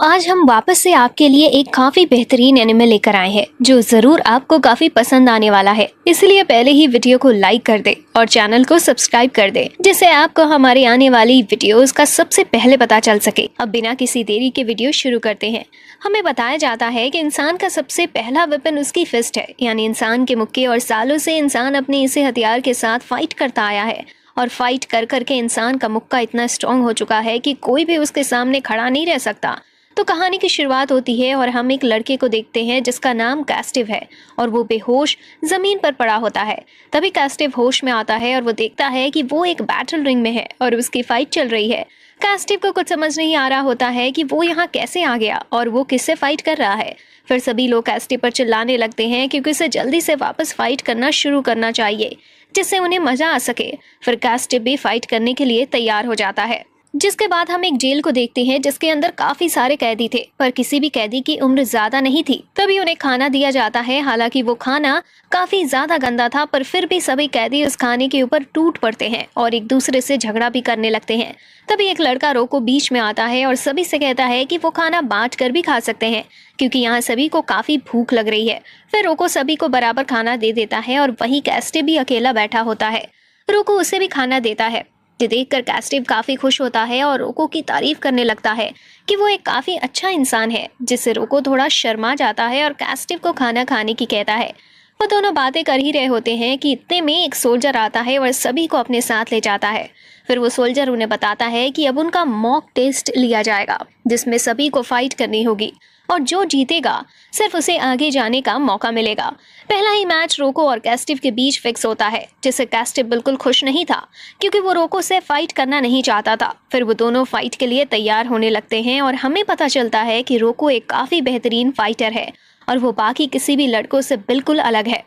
आज हम वापस से आपके लिए एक काफी बेहतरीन एनिमे लेकर आए हैं जो जरूर आपको काफी पसंद आने वाला है। इसलिए पहले ही वीडियो को लाइक कर दे और चैनल को सब्सक्राइब कर दे, जिससे आपको हमारे आने वाली वीडियोस का सबसे पहले पता चल सके। अब बिना किसी देरी के वीडियो शुरू करते हैं। हमें बताया जाता है कि इंसान का सबसे पहला वेपन उसकी फिस्ट है, यानी इंसान के मुक्के, और सालों से इंसान अपने इसी हथियार के साथ फाइट करता आया है और फाइट कर करके इंसान का मुक्का इतना स्ट्रॉन्ग हो चुका है कि कोई भी उसके सामने खड़ा नहीं रह सकता। तो कहानी की शुरुआत होती है और हम एक लड़के को देखते हैं जिसका नाम कैस्टिव है और वो बेहोश जमीन पर पड़ा होता है। तभी कैस्टिव होश में आता है और वो देखता है कि वो एक बैटल रिंग में है और उसकी फाइट चल रही है। कैस्टिव को कुछ समझ नहीं आ रहा होता है कि वो यहाँ कैसे आ गया और वो किससे फाइट कर रहा है। फिर सभी लोग कैस्टिव पर चिल्लाने लगते हैं क्योंकि उसे जल्दी से वापस फाइट करना शुरू करना चाहिए, जिससे उन्हें मजा आ सके। फिर कैस्टिव भी फाइट करने के लिए तैयार हो जाता है। जिसके बाद हम एक जेल को देखते हैं जिसके अंदर काफी सारे कैदी थे, पर किसी भी कैदी की उम्र ज्यादा नहीं थी। तभी उन्हें खाना दिया जाता है। हालांकि वो खाना काफी ज्यादा गंदा था, पर फिर भी सभी कैदी उस खाने के ऊपर टूट पड़ते हैं और एक दूसरे से झगड़ा भी करने लगते हैं। तभी एक लड़का रोको बीच में आता है और सभी से कहता है कि वो खाना बांट कर भी खा सकते हैं क्योंकि यहाँ सभी को काफी भूख लग रही है। फिर रोको सभी को बराबर खाना दे देता है और वही कैस्टिव भी अकेला बैठा होता है। रोको उसे भी खाना देता है। ये देखकर कैस्टिव काफी खुश होता है और रोको की तारीफ करने लगता है कि वो एक काफी अच्छा इंसान है, जिससे रोको थोड़ा शर्मा जाता है और कैस्टिव को खाना खाने की कहता है। वो दोनों बातें कर ही रहे होते हैं कि इतने में एक सोल्जर आता है और सभी को अपने साथ ले जाता है। फिर वो सोल्जर उन्हें बताता है कि अब उनका मॉक टेस्ट लिया जाएगा, जिसमें सभी को फाइट करनी होगी और जो जीतेगा सिर्फ उसे आगे जाने का मौका मिलेगा। पहला ही मैच रोको और कैस्टिव के बीच फिक्स होता है, जिससे कैस्टिव बिल्कुल खुश नहीं था क्योंकि वो रोको से फाइट करना नहीं चाहता था। फिर वो दोनों फाइट के लिए तैयार होने लगते हैं और हमें पता चलता है कि रोको एक काफी बेहतरीन फाइटर है और वो बाकी किसी भी लड़कों से बिल्कुल अलग है।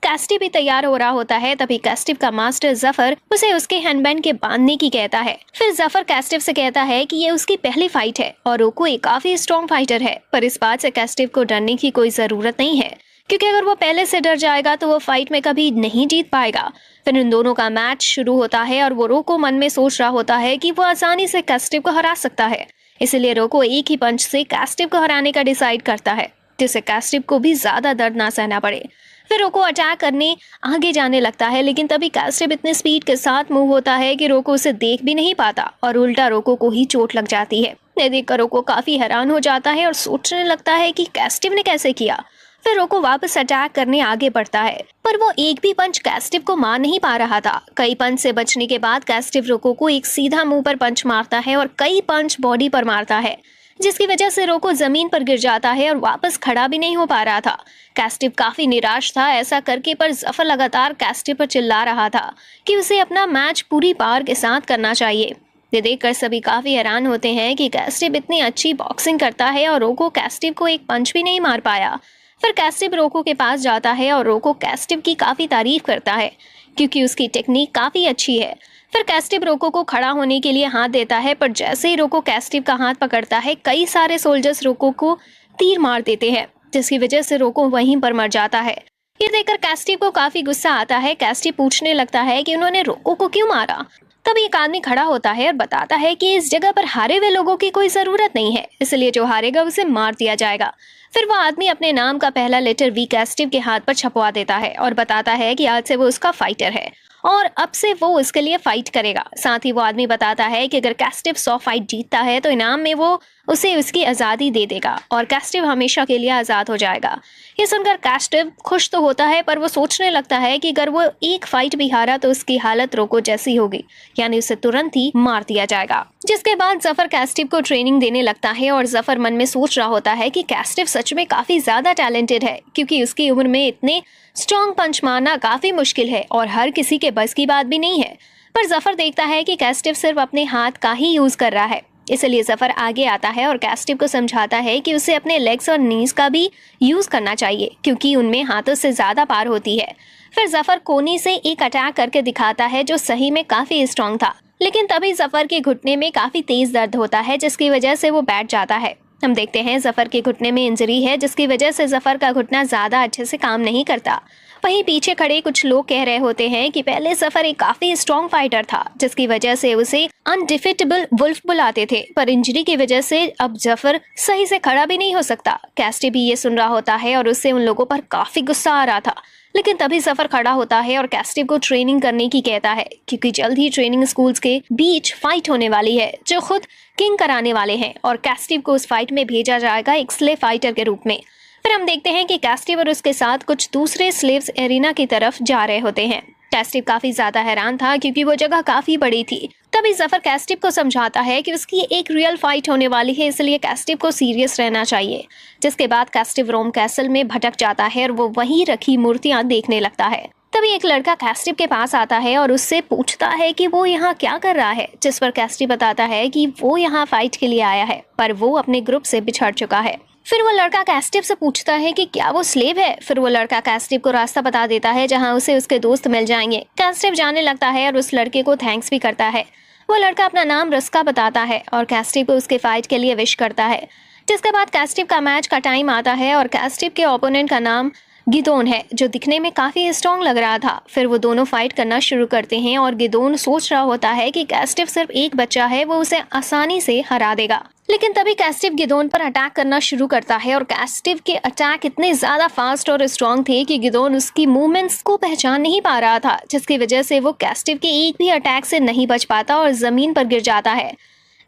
कैस्टिव भी तैयार हो रहा होता है। तभी कैस्टिव का मास्टर जफर उसे उसके हैंडबैंड के बांधने की कहता है। फिर जफर कैस्टिव से कहता है कि ये उसकी पहली फाइट है और रोको एक काफी स्ट्रॉन्ग फाइटर है, पर इस बात से कैस्टिव को डरने की कोई जरूरत नहीं है क्योंकि अगर वो पहले से डर जाएगा तो वो फाइट में कभी नहीं जीत पाएगा। फिर इन दोनों का मैच शुरू होता है और वो रोको मन में सोच रहा होता है कि वो आसानी से कैस्टिव को हरा सकता है। इसलिए रोको एक ही पंच से कैस्टिव को हराने का डिसाइड करता है, जिससे कैस्टिव को भी ज्यादा दर्द ना सहना पड़े। फिर रोको अटैक करने आगे जाने लगता है, लेकिन तभी कैस्टिव इतने स्पीड के साथ मूव होता है कि रोको उसे देख भी नहीं पाता और उल्टा रोको को ही चोट लग जाती है। ये देखकर रोको काफी हैरान हो जाता है और सोचने लगता है कि कैस्टिव ने कैसे किया। फिर रोको वापस अटैक करने आगे बढ़ता है, पर वो एक भी पंच कैस्टिव को मार नहीं पा रहा था। कई पंच से बचने के बाद कैस्टिव रोको को एक सीधा मुंह पर पंच मारता है और कई पंच बॉडी पर मारता है, जिसकी वजह से रोको जमीन पर गिर जाता है और वापस खड़ा भी नहीं हो पा रहा था। कैस्टिव काफी निराश था ऐसा करके, पर जफर लगातार कैस्टिव पर चिल्ला रहा था कि उसे अपना मैच पूरी पावर के साथ करना चाहिए। ये देखकर सभी काफी हैरान होते हैं कि कैस्टिव इतनी अच्छी बॉक्सिंग करता है और रोको कैस्टिव को एक पंच भी नहीं मार पाया। फिर कैस्टिव रोको के पास जाता है और रोको कैस्टिव की काफी तारीफ करता है क्योंकि उसकी टेक्निक काफी अच्छी है। फिर कैस्टिव रोको को खड़ा होने के लिए हाथ देता है, पर जैसे ही रोको कैस्टिव का हाथ पकड़ता है, कई सारे सोल्जर्स रोको को तीर मार देते हैं, जिसकी वजह से रोको वहीं पर मर जाता है। ये देखकर कैस्टिव को काफी गुस्सा आता है। कैस्टिव पूछने लगता है कि उन्होंने रोको को क्यों मारा। तभी एक आदमी खड़ा होता है और बताता है कि इस जगह पर हारे हुए लोगों की कोई जरूरत नहीं है, इसलिए जो हारेगा उसे मार दिया जाएगा। फिर वो आदमी अपने नाम का पहला लेटर वी कैस्टिव के हाथ पर छपवा देता है और बताता है कि आज से वो उसका फाइटर है और अब से वो उसके लिए फाइट करेगा। साथ ही वो आदमी बताता है कि अगर कैस्टिव 100 फाइट जीतता है तो इनाम में वो उसे उसकी आज़ादी दे देगा और कैस्टिव हमेशा के लिए आज़ाद हो जाएगा। ये सुनकर कैस्टिव खुश तो होता है, पर वो सोचने लगता है कि अगर वो एक फाइट भी हारा तो उसकी हालत रोको जैसी होगी, यानी उसे तुरंत ही मार दिया जाएगा। जिसके बाद जफर कैस्टिव को ट्रेनिंग देने लगता है और जफर मन में सोच रहा होता है कि कैस्टिव सच में काफी ज्यादा टैलेंटेड है क्योंकि उसकी उम्र में इतने स्ट्रॉन्ग पंच मारना काफी मुश्किल है और हर किसी के बस की बात भी नहीं है। पर जफर देखता है कि कैस्टिव सिर्फ अपने हाथ का ही यूज कर रहा है, इसलिए जफर आगे आता है और कैस्टिव को समझाता है कि उसे अपने लेग्स और नीज का भी यूज करना चाहिए क्योंकि उनमें हाथों से ज्यादा पार होती है। फिर जफर कोनी से एक अटैक करके दिखाता है जो सही में काफी स्ट्रॉन्ग था, लेकिन तभी जफर के घुटने में काफी तेज दर्द होता है, जिसकी वजह से वो बैठ जाता है। हम देखते हैं जफर के घुटने में इंजरी है, जिसकी वजह से जफर का घुटना ज्यादा अच्छे से काम नहीं करता। वहीं पीछे खड़े कुछ लोग कह रहे होते हैं कि पहले जफर एक काफी स्ट्रॉन्ग फाइटर था, जिसकी वजह से उसे अनडिफिटेबल वुल्फ बुलाते थे, पर इंजरी की वजह से अब जफर सही से खड़ा भी नहीं हो सकता। कैस्टी भी ये सुन रहा होता है और उससे उन लोगों पर काफी गुस्सा आ रहा था। लेकिन तभी जफर खड़ा होता है और कैस्टिव को ट्रेनिंग करने की कहता है, क्योंकि जल्द ही ट्रेनिंग स्कूल्स के बीच फाइट होने वाली है जो खुद किंग कराने वाले हैं, और कैस्टिव को उस फाइट में भेजा जाएगा एक स्लेव फाइटर के रूप में। फिर हम देखते हैं कि कैस्टिव और उसके साथ कुछ दूसरे स्लेव्स एरिना की तरफ जा रहे होते हैं। कैस्टिव काफी ज्यादा हैरान था क्योंकि वो जगह काफी बड़ी थी। तभी जफर कैस्टिव को समझाता है कि उसकी एक रियल फाइट होने वाली है, इसलिए कैस्टिव को सीरियस रहना चाहिए। जिसके बाद कैस्टिव रोम कैसल में भटक जाता है और वो वहीं रखी मूर्तियां देखने लगता है। तभी एक लड़का कैस्टिव के पास आता है और उससे पूछता है कि वो यहाँ क्या कर रहा है, जिस पर कैस्टिव बताता है कि वो यहाँ फाइट के लिए आया है, पर वो अपने ग्रुप से बिछड़ चुका है। फिर वो लड़का कैस्टिव से पूछता है कि क्या वो स्लेव है। फिर वो लड़का कैस्टिव को रास्ता बता देता है जहाँ उसे उसके दोस्त मिल जाएंगे। कैस्टिव जाने लगता है और उस लड़के को थैंक्स भी करता है। वो लड़का अपना नाम रस्का बताता है और कैस्टिव को उसके फाइट के लिए विश करता है। जिसके बाद कैस्टिव का मैच का टाइम आता है और कैस्टिव के ओपोनेंट का नाम गिदोन है, जो दिखने में काफी स्ट्रॉन्ग लग रहा था। फिर वो दोनों फाइट करना शुरू करते हैं और गिदोन सोच रहा होता है कि कैस्टिव सिर्फ एक बच्चा है, वो उसे आसानी से हरा देगा। लेकिन तभी कैस्टिव गिदोन पर अटैक करना शुरू करता है और कैस्टिव के अटैक इतने ज्यादा फास्ट और स्ट्रॉन्ग थे कि गिदोन उसकी मूवमेंट्स को पहचान नहीं पा रहा था, जिसकी वजह से वो कैस्टिव के एक भी अटैक से नहीं बच पाता और जमीन पर गिर जाता है।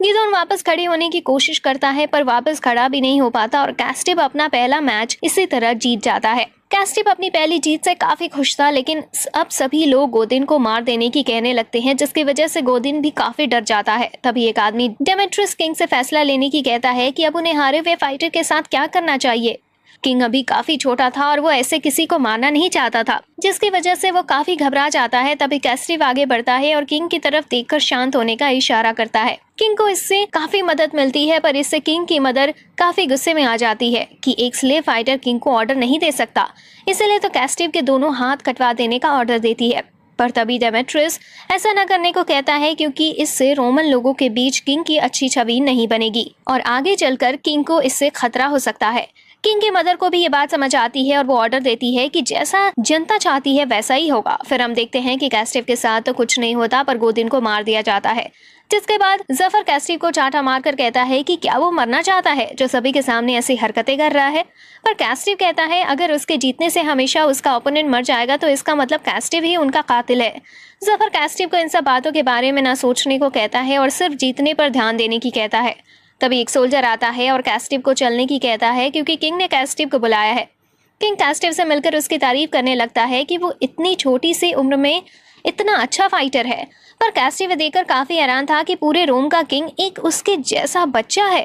गिदोन वापस खड़े होने की कोशिश करता है पर वापस खड़ा भी नहीं हो पाता और कैस्टिव अपना पहला मैच इसी तरह जीत जाता है। कैस्टिव अपनी पहली जीत से काफी खुश था, लेकिन अब सभी लोग गोदिन को मार देने की कहने लगते हैं, जिसकी वजह से गोदिन भी काफी डर जाता है। तभी एक आदमी डेमेट्रियस किंग से फैसला लेने की कहता है कि अब उन्हें हारे हुए फाइटर के साथ क्या करना चाहिए। किंग अभी काफी छोटा था और वो ऐसे किसी को मारना नहीं चाहता था, जिसकी वजह से वो काफी घबरा जाता है। तभी कैस्टिव आगे बढ़ता है और किंग की तरफ देखकर शांत होने का इशारा करता है। किंग को इससे काफी मदद मिलती है, पर इससे किंग की मदर काफी गुस्से में आ जाती है कि एक स्लेव फाइटर किंग को ऑर्डर नहीं दे सकता, इसलिए तो कैस्टिव के दोनों हाथ कटवा देने का ऑर्डर देती है। पर तभी डेमेट्रियस ऐसा न करने को कहता है, क्योंकि इससे रोमन लोगों के बीच किंग की अच्छी छवि नहीं बनेगी और आगे चलकर किंग को इससे खतरा हो सकता है। किंग की मदर को भी ये बात समझ आती है और वो ऑर्डर देती है कि जैसा जनता चाहती है वैसा ही होगा। फिर हम देखते हैं कि कैस्टिव के साथ तो कुछ नहीं होता, पर गोदिन को मार दिया जाता है। जिसके बाद जफर कैस्टिव को चांटा मारकर कहता है कि क्या वो मरना चाहता है जो सभी के सामने ऐसी हरकतें कर रहा है। पर कैस्टिव कहता है अगर उसके जीतने से हमेशा उसका ओपोनेंट मर जाएगा तो इसका मतलब कैस्टिव ही उनका कातिल है। जफर कैस्टिव को इन सब बातों के बारे में ना सोचने को कहता है और सिर्फ जीतने पर ध्यान देने की कहता है। तभी एक सोल्जर आता है और कैस्टिव को चलने की कहता है, क्योंकि किंग ने कैस्टिव को बुलाया है। किंग कैस्टिव से मिलकर उसकी तारीफ करने लगता है कि वो इतनी छोटी सी उम्र में इतना अच्छा फाइटर है। पर कैस्टिव देखकर काफी हैरान था कि पूरे रोम का किंग एक उसके जैसा बच्चा है।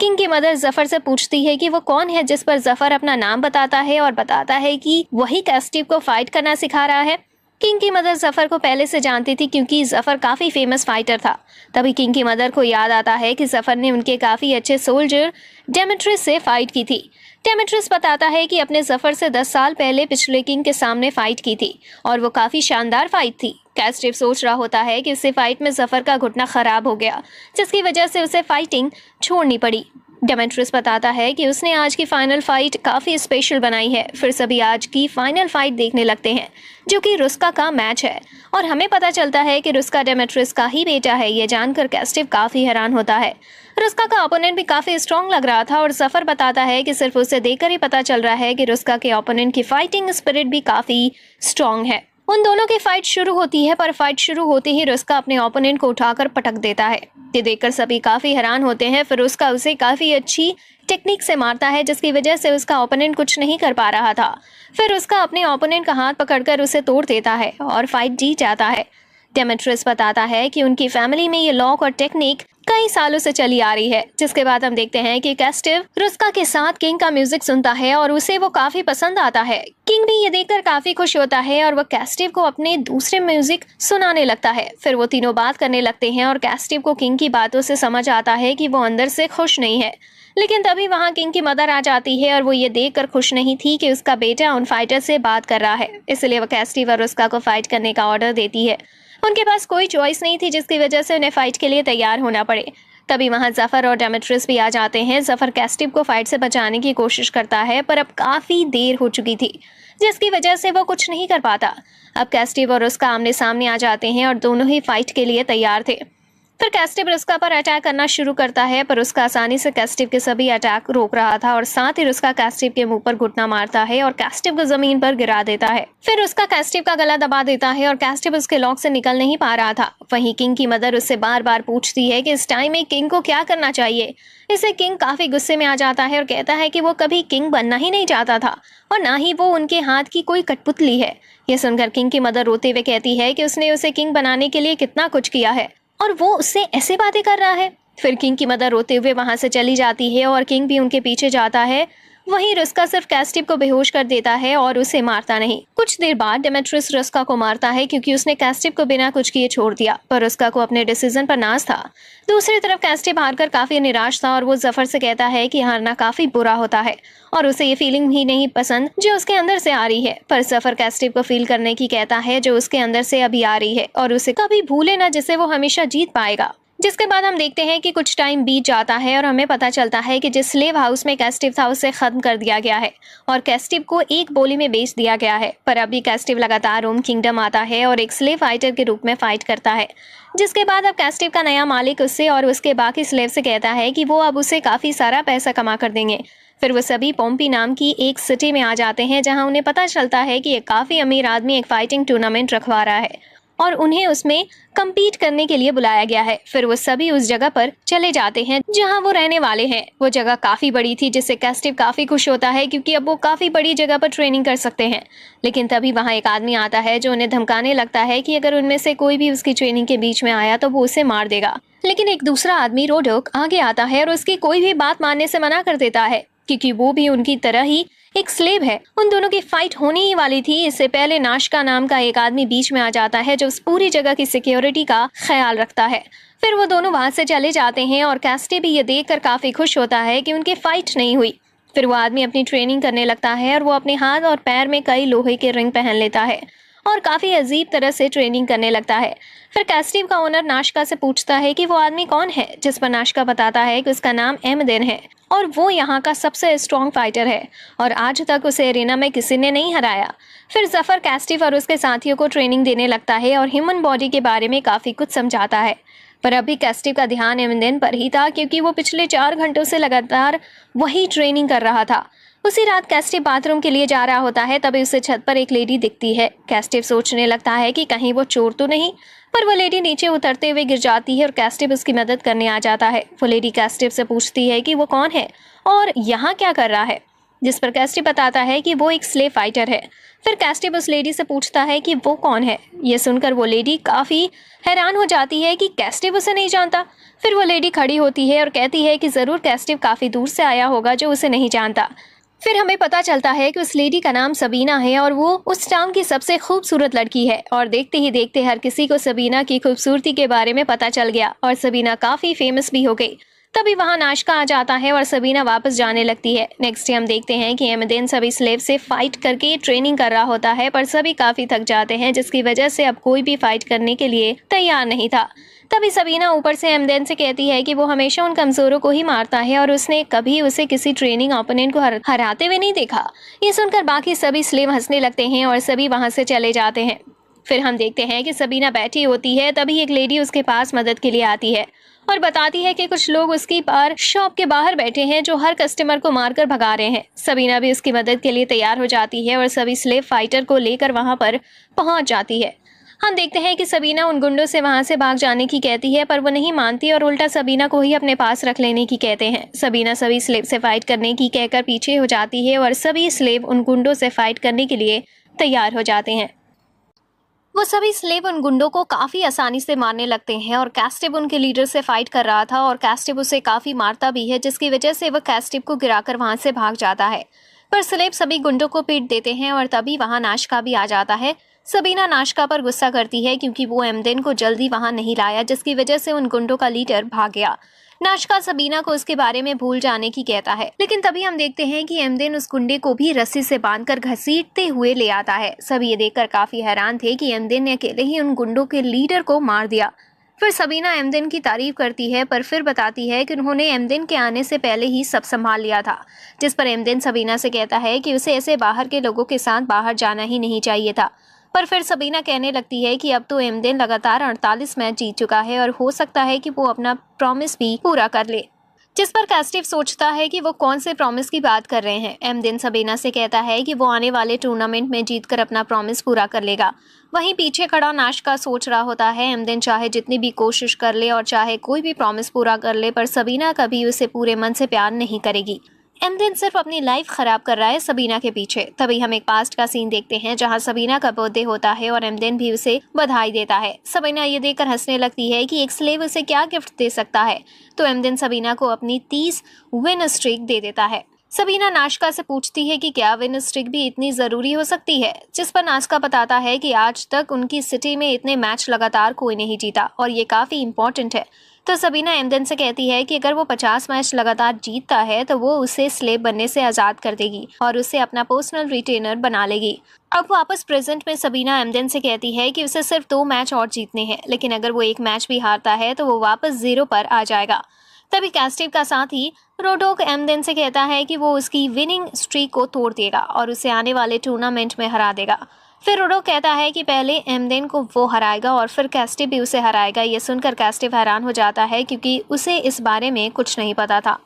किंग की मदर जफर से पूछती है कि वो कौन है, जिस पर जफर अपना नाम बताता है और बताता है कि वही कैस्टिव को फाइट करना सिखा रहा है। किंग की मदर जफर को पहले से जानती थी, क्योंकि जफर काफी फेमस फाइटर था। तभी किंग की मदर को याद आता है कि जफर ने उनके काफी अच्छे सोल्जर डेमेट्रियस से फाइट की थी। डेमेट्रियस बताता है कि अपने जफर से 10 साल पहले पिछले किंग के सामने फाइट की थी और वो काफी शानदार फाइट थी। कैस्टिव सोच रहा होता है कि उससे फाइट में जफर का घुटना खराब हो गया, जिसकी वजह से उसे फाइटिंग छोड़नी पड़ी। डेमेट्रियस बताता है कि उसने आज की फाइनल फाइट काफी स्पेशल बनाई है। फिर सभी आज की फाइनल फाइट देखने लगते हैं, जो कि रुस्का का मैच है, और हमें पता चलता है कि रुस्का डेमेट्रियस का ही बेटा है। ये जानकर कैस्टिव काफी हैरान होता है। रुस्का का ओपोनेंट भी काफी स्ट्रॉन्ग लग रहा था और जफर बताता है कि सिर्फ उसे देखकर ही पता चल रहा है कि रुस्का के ओपोनेंट की फाइटिंग स्पिरिट भी काफी स्ट्रॉन्ग है। उन दोनों की फाइट शुरू होती है, पर फाइट शुरू होते ही रुस्का अपने ओपोनेंट को उठाकर पटक देता है। ये देखकर सभी काफी हैरान होते हैं। फिर रुस्का उसे काफी अच्छी टेक्निक से मारता है, जिसकी वजह से उसका ओपोनेंट कुछ नहीं कर पा रहा था। फिर उसका अपने ओपोनेंट का हाथ पकड़कर उसे तोड़ देता है और फाइट जीत जाता है। डेमेट्रियस बताता है कि उनकी फैमिली में ये लॉक और टेक्निक कई सालों से चली आ रही है। जिसके बाद हम देखते हैं कि कैस्टिव रुस्का के साथ किंग का म्यूजिक सुनता है और उसे वो काफी पसंद आता है। किंग भी ये देखकर काफी खुश होता है और वो कैस्टिव को अपने दूसरे म्यूजिक सुनाने लगता है। फिर वो तीनों बात करने लगते हैं और कैस्टिव को किंग की बातों से समझ आता है कि वो अंदर से खुश नहीं है। लेकिन तभी वहाँ किंग की मदर आ जाती है और वो ये देखकर खुश नहीं थी कि उसका बेटा उन फाइटर से बात कर रहा है, इसलिए वो कैस्टिव और रुस्का को फाइट करने का ऑर्डर देती है। उनके पास कोई चॉइस नहीं थी, जिसकी वजह से उन्हें फाइट के लिए तैयार होना पड़े। तभी वहां जफर और डेमेट्रियस भी आ जाते हैं। जफर कैस्टिव को फाइट से बचाने की कोशिश करता है, पर अब काफी देर हो चुकी थी, जिसकी वजह से वो कुछ नहीं कर पाता। अब कैस्टिव और रुस्का आमने सामने आ जाते हैं और दोनों ही फाइट के लिए तैयार थे। फिर कैस्टिव रुस्का पर अटैक करना शुरू करता है, पर रुस्का आसानी से कैस्टिव के सभी अटैक रोक रहा था और साथ ही रुस्का कैस्टिव के मुंह पर घुटना मारता है और कैस्टिव को जमीन पर गिरा देता है। फिर रुस्का कैस्टिव का गला दबा देता है और कैस्टिव उसके लॉक से निकल नहीं पा रहा था। वहीं किंग की मदर उससे बार बार पूछती है कि इस टाइम में किंग को क्या करना चाहिए। इससे किंग काफी गुस्से में आ जाता है और कहता है कि वो कभी किंग बनना ही नहीं चाहता था और ना ही वो उनके हाथ की कोई कठपुतली है। यह सुनकर किंग की मदर रोते हुए कहती है कि उसने उसे किंग बनाने के लिए कितना कुछ किया है और वो उससे ऐसे बातें कर रहा है। फिर किंग की मदर रोते हुए वहां से चली जाती है और किंग भी उनके पीछे जाता है। वहीं रुस्का सिर्फ कैस्टिव को बेहोश कर देता है और उसे मारता नहीं। कुछ देर बाद डेमेट्रियस रुस्का को मारता है क्योंकि उसने कैस्टिव को बिना कुछ किए छोड़ दिया, पर रुस्का को अपने डिसीजन पर नाज था। दूसरी तरफ कैस्टिव हारकर काफी निराश था और वो जफर से कहता है कि हारना काफी बुरा होता है और उसे ये फीलिंग ही नहीं पसंद जो उसके अंदर से आ रही है। पर जफर कैस्टिव को फील करने की कहता है जो उसके अंदर से अभी आ रही है और उसे कभी भूले ना, जिससे वो हमेशा जीत पाएगा। जिसके बाद हम देखते हैं कि कुछ टाइम बीत जाता है और हमें पता चलता है कि जिस स्लेव हाउस में कैस्टिव था उसे खत्म कर दिया गया है और कैस्टिव को एक बोली में बेच दिया गया है। पर अभी कैस्टिव लगातार रोम किंगडम आता है और एक स्लेव फाइटर के रूप में फाइट करता है। जिसके बाद अब कैस्टिव का नया मालिक उससे और उसके बाकी स्लेव से कहता है कि वो अब उसे काफी सारा पैसा कमा कर देंगे। फिर वो सभी पोम्पी नाम की एक सिटी में आ जाते हैं, जहां उन्हें पता चलता है कि एक काफी अमीर आदमी एक फाइटिंग टूर्नामेंट रखवा रहा है और उन्हें उसमें कम्पीट करने के लिए बुलाया गया है। फिर वो सभी उस जगह पर चले जाते हैं जहां वो रहने वाले हैं। वो जगह काफी बड़ी थी, जिससे कैस्टिव काफी खुश होता है क्योंकि अब वो काफी बड़ी जगह पर ट्रेनिंग कर सकते हैं। लेकिन तभी वहां एक आदमी आता है जो उन्हें धमकाने लगता है कि अगर उनमें से कोई भी उसकी ट्रेनिंग के बीच में आया तो वो उसे मार देगा। लेकिन एक दूसरा आदमी रोडोक आगे आता है और उसकी कोई भी बात मानने से मना कर देता है क्योंकि वो भी उनकी तरह ही एक स्लेव है। उन दोनों की फाइट होने ही वाली थी। इससे पहले नाशका नाम का एक आदमी बीच में आ जाता है जो उस पूरी जगह की सिक्योरिटी का ख्याल रखता है। फिर वो दोनों वहां से चले जाते हैं और कैस्टिव भी ये देखकर काफी खुश होता है कि उनकी फाइट नहीं हुई। फिर वो आदमी अपनी ट्रेनिंग करने लगता है और वो अपने हाथ और पैर में कई लोहे के रिंग पहन लेता है और काफी अजीब तरह से ट्रेनिंग करने लगता है। फिर कैस्टिव का ओनर नाशका से पूछता है कि वो आदमी कौन है, जिस पर नाशका बताता है कि उसका नाम एमदेन है और वो यहाँ का सबसे स्ट्रॉन्ग फाइटर है और आज तक उसे एरिना में किसी ने नहीं हराया। फिर जफर कैस्टिव और उसके साथियों को ट्रेनिंग देने लगता है और ह्यूमन बॉडी के बारे में काफी कुछ समझाता है। पर अभी कैस्टिव का ध्यान एमदेन पर ही था क्योंकि वो पिछले 4 घंटों से लगातार वही ट्रेनिंग कर रहा था। उसी रात कैस्टिव बाथरूम के लिए जा रहा होता है, तभी उसे छत पर एक लेडी दिखती है। कैस्टिव सोचने लगता है कि कहीं वो चोर तो नहीं, पर वो लेडी नीचे उतरते हुए गिर जाती है और कैस्टिव उसकी मदद करने आ जाता है। वो लेडी कैस्टिव से पूछती है कि वो कौन है और यहाँ क्या कर रहा है, जिस पर कैस्टिव बताता है कि वो एक स्लेव फाइटर है। फिर कैस्टिव उस लेडी से पूछता है कि वो कौन है। ये सुनकर वो लेडी काफी हैरान हो जाती है कि कैस्टिव उसे नहीं जानता। फिर वो लेडी खड़ी होती है और कहती है कि जरूर कैस्टिव काफी दूर से आया होगा जो उसे नहीं जानता। फिर हमें पता चलता है कि उस लेडी का नाम सबीना है और वो उस टाउन की सबसे खूबसूरत लड़की है और देखते ही देखते हर किसी को सबीना की खूबसूरती के बारे में पता चल गया और सबीना काफी फेमस भी हो गई। तभी वहां नाशका आ जाता है और सबीना वापस जाने लगती है। नेक्स्ट डे हम देखते हैं कि एमदेन सभी स्लेव से फाइट करके ट्रेनिंग कर रहा होता है, पर सभी काफी थक जाते हैं, जिसकी वजह से अब कोई भी फाइट करने के लिए तैयार नहीं था। तभी सबीना ऊपर से एमदेन से कहती है कि वो हमेशा उन कमजोरों को ही मारता है और उसने कभी उसे किसी ट्रेनिंग ओपोनेंट को हराते हुए नहीं देखा। ये सुनकर बाकी सभी स्लेव हंसने लगते हैं और सभी वहां से चले जाते हैं। फिर हम देखते हैं कि सबीना बैठी होती है, तभी एक लेडी उसके पास मदद के लिए आती है और बताती है कि कुछ लोग उसकी बार शॉप के बाहर बैठे हैं जो हर कस्टमर को मारकर भगा रहे हैं। सबीना भी उसकी मदद के लिए तैयार हो जाती है और सभी स्लेव फाइटर को लेकर वहां पर पहुंच जाती है। हम देखते हैं कि सबीना उन गुंडों से वहां से भाग जाने की कहती है, पर वो नहीं मानती और उल्टा सबीना को ही अपने पास रख लेने की कहते हैं। सबीना सभी स्लेव से फाइट करने की कहकर पीछे हो जाती है और सभी स्लेव उन गुंडों से फाइट करने के लिए तैयार हो जाते हैं। वो सभी स्लेव उन गुंडों को काफी आसानी से मारने लगते हैं और कैस्टिव उनके लीडर से फाइट कर रहा था और कैस्टिव उसे काफी मारता भी है, जिसकी वजह से वह कैस्टिव को गिराकर वहां से भाग जाता है। पर स्लेव सभी गुंडों को पीट देते हैं और तभी वहां नाशका भी आ जाता है। सबीना नाशका पर गुस्सा करती है क्योंकि वो एमदेन को जल्दी वहां नहीं लाया, जिसकी वजह से उन गुंडों का लीडर भाग गया। नाशका सबीना को उसके बारे में भूल जाने की कहता है, लेकिन तभी हम देखते हैं कि एमदेन उस गुंडे को भी रस्सी से बांधकर घसीटते हुए ले आता है। सभी ये देखकर काफी हैरान थे कि एमदेन ने अकेले ही उन गुंडों के लीडर को मार दिया। फिर सबीना एमदिन की तारीफ करती है, पर फिर बताती है कि उन्होंने एमदिन के आने से पहले ही सब संभाल लिया था। जिस पर एमदिन सबीना से कहता है कि उसे ऐसे बाहर के लोगों के साथ बाहर जाना ही नहीं चाहिए था। पर फिर सबीना कहने लगती है कि अब तो एमदिन लगातार 48 मैच जीत चुका है और हो सकता है कि वो अपना प्रॉमिस भी पूरा कर ले। जिस पर कास्टिव सोचता है कि वो कौन से प्रॉमिस की बात कर रहे हैं। एमदिन सबीना से कहता है कि वो आने वाले टूर्नामेंट में जीतकर अपना प्रॉमिस पूरा कर लेगा। वहीं पीछे खड़ा नाश्का सोच रहा होता है एमदिन चाहे जितनी भी कोशिश कर ले और चाहे कोई भी प्रॉमिस पूरा कर ले, पर सबीना कभी उसे पूरे मन से प्यार नहीं करेगी। एमदिन सिर्फ अपनी लाइफ खराब कर रहा है सबीना के पीछे। तभी हम एक पास्ट का सीन देखते हैं जहां सबीना का बर्थडे होता है और एमदिन भी उसे बधाई देता है। सबीना ये देखकर हंसने लगती है कि एक स्लेव उसे क्या गिफ्ट दे सकता है, तो एमदिन सबीना को अपनी 30 विन स्ट्रीक दे देता है। सबीना नाश्का से पूछती है कि क्या विन स्ट्रीक भी इतनी जरूरी हो सकती है, जिस पर नाश्का बताता है कि आज तक उनकी सिटी में इतने मैच लगातार कोई नहीं जीता और ये काफी इंपॉर्टेंट है। तो सबीना एमदिन से कहती है कि अगर वो 50 मैच लगातार जीतता है तो वो उसे स्लेव बनने से आजाद कर देगी और उसे अपना पर्सनल रिटेनर बना लेगी। अब वापस प्रेजेंट में सबीना एमदिन से कहती है कि उसे सिर्फ 2 मैच और जीतने हैं, लेकिन अगर वो एक मैच भी हारता है तो वो वापस 0 पर आ जाएगा। तभी कास्टिव का साथ ही रोडोक एमदिन से कहता है कि वो उसकी विनिंग स्ट्रीक को तोड़ देगा और उसे आने वाले टूर्नामेंट में हरा देगा। फिर रोडोक कहता है कि पहले एमदिन को वो हराएगा और फिर कास्टिव भी उसे हराएगा। ये सुनकर कास्टिव हैरान हो जाता है क्योंकि उसे इस बारे में कुछ नहीं पता था।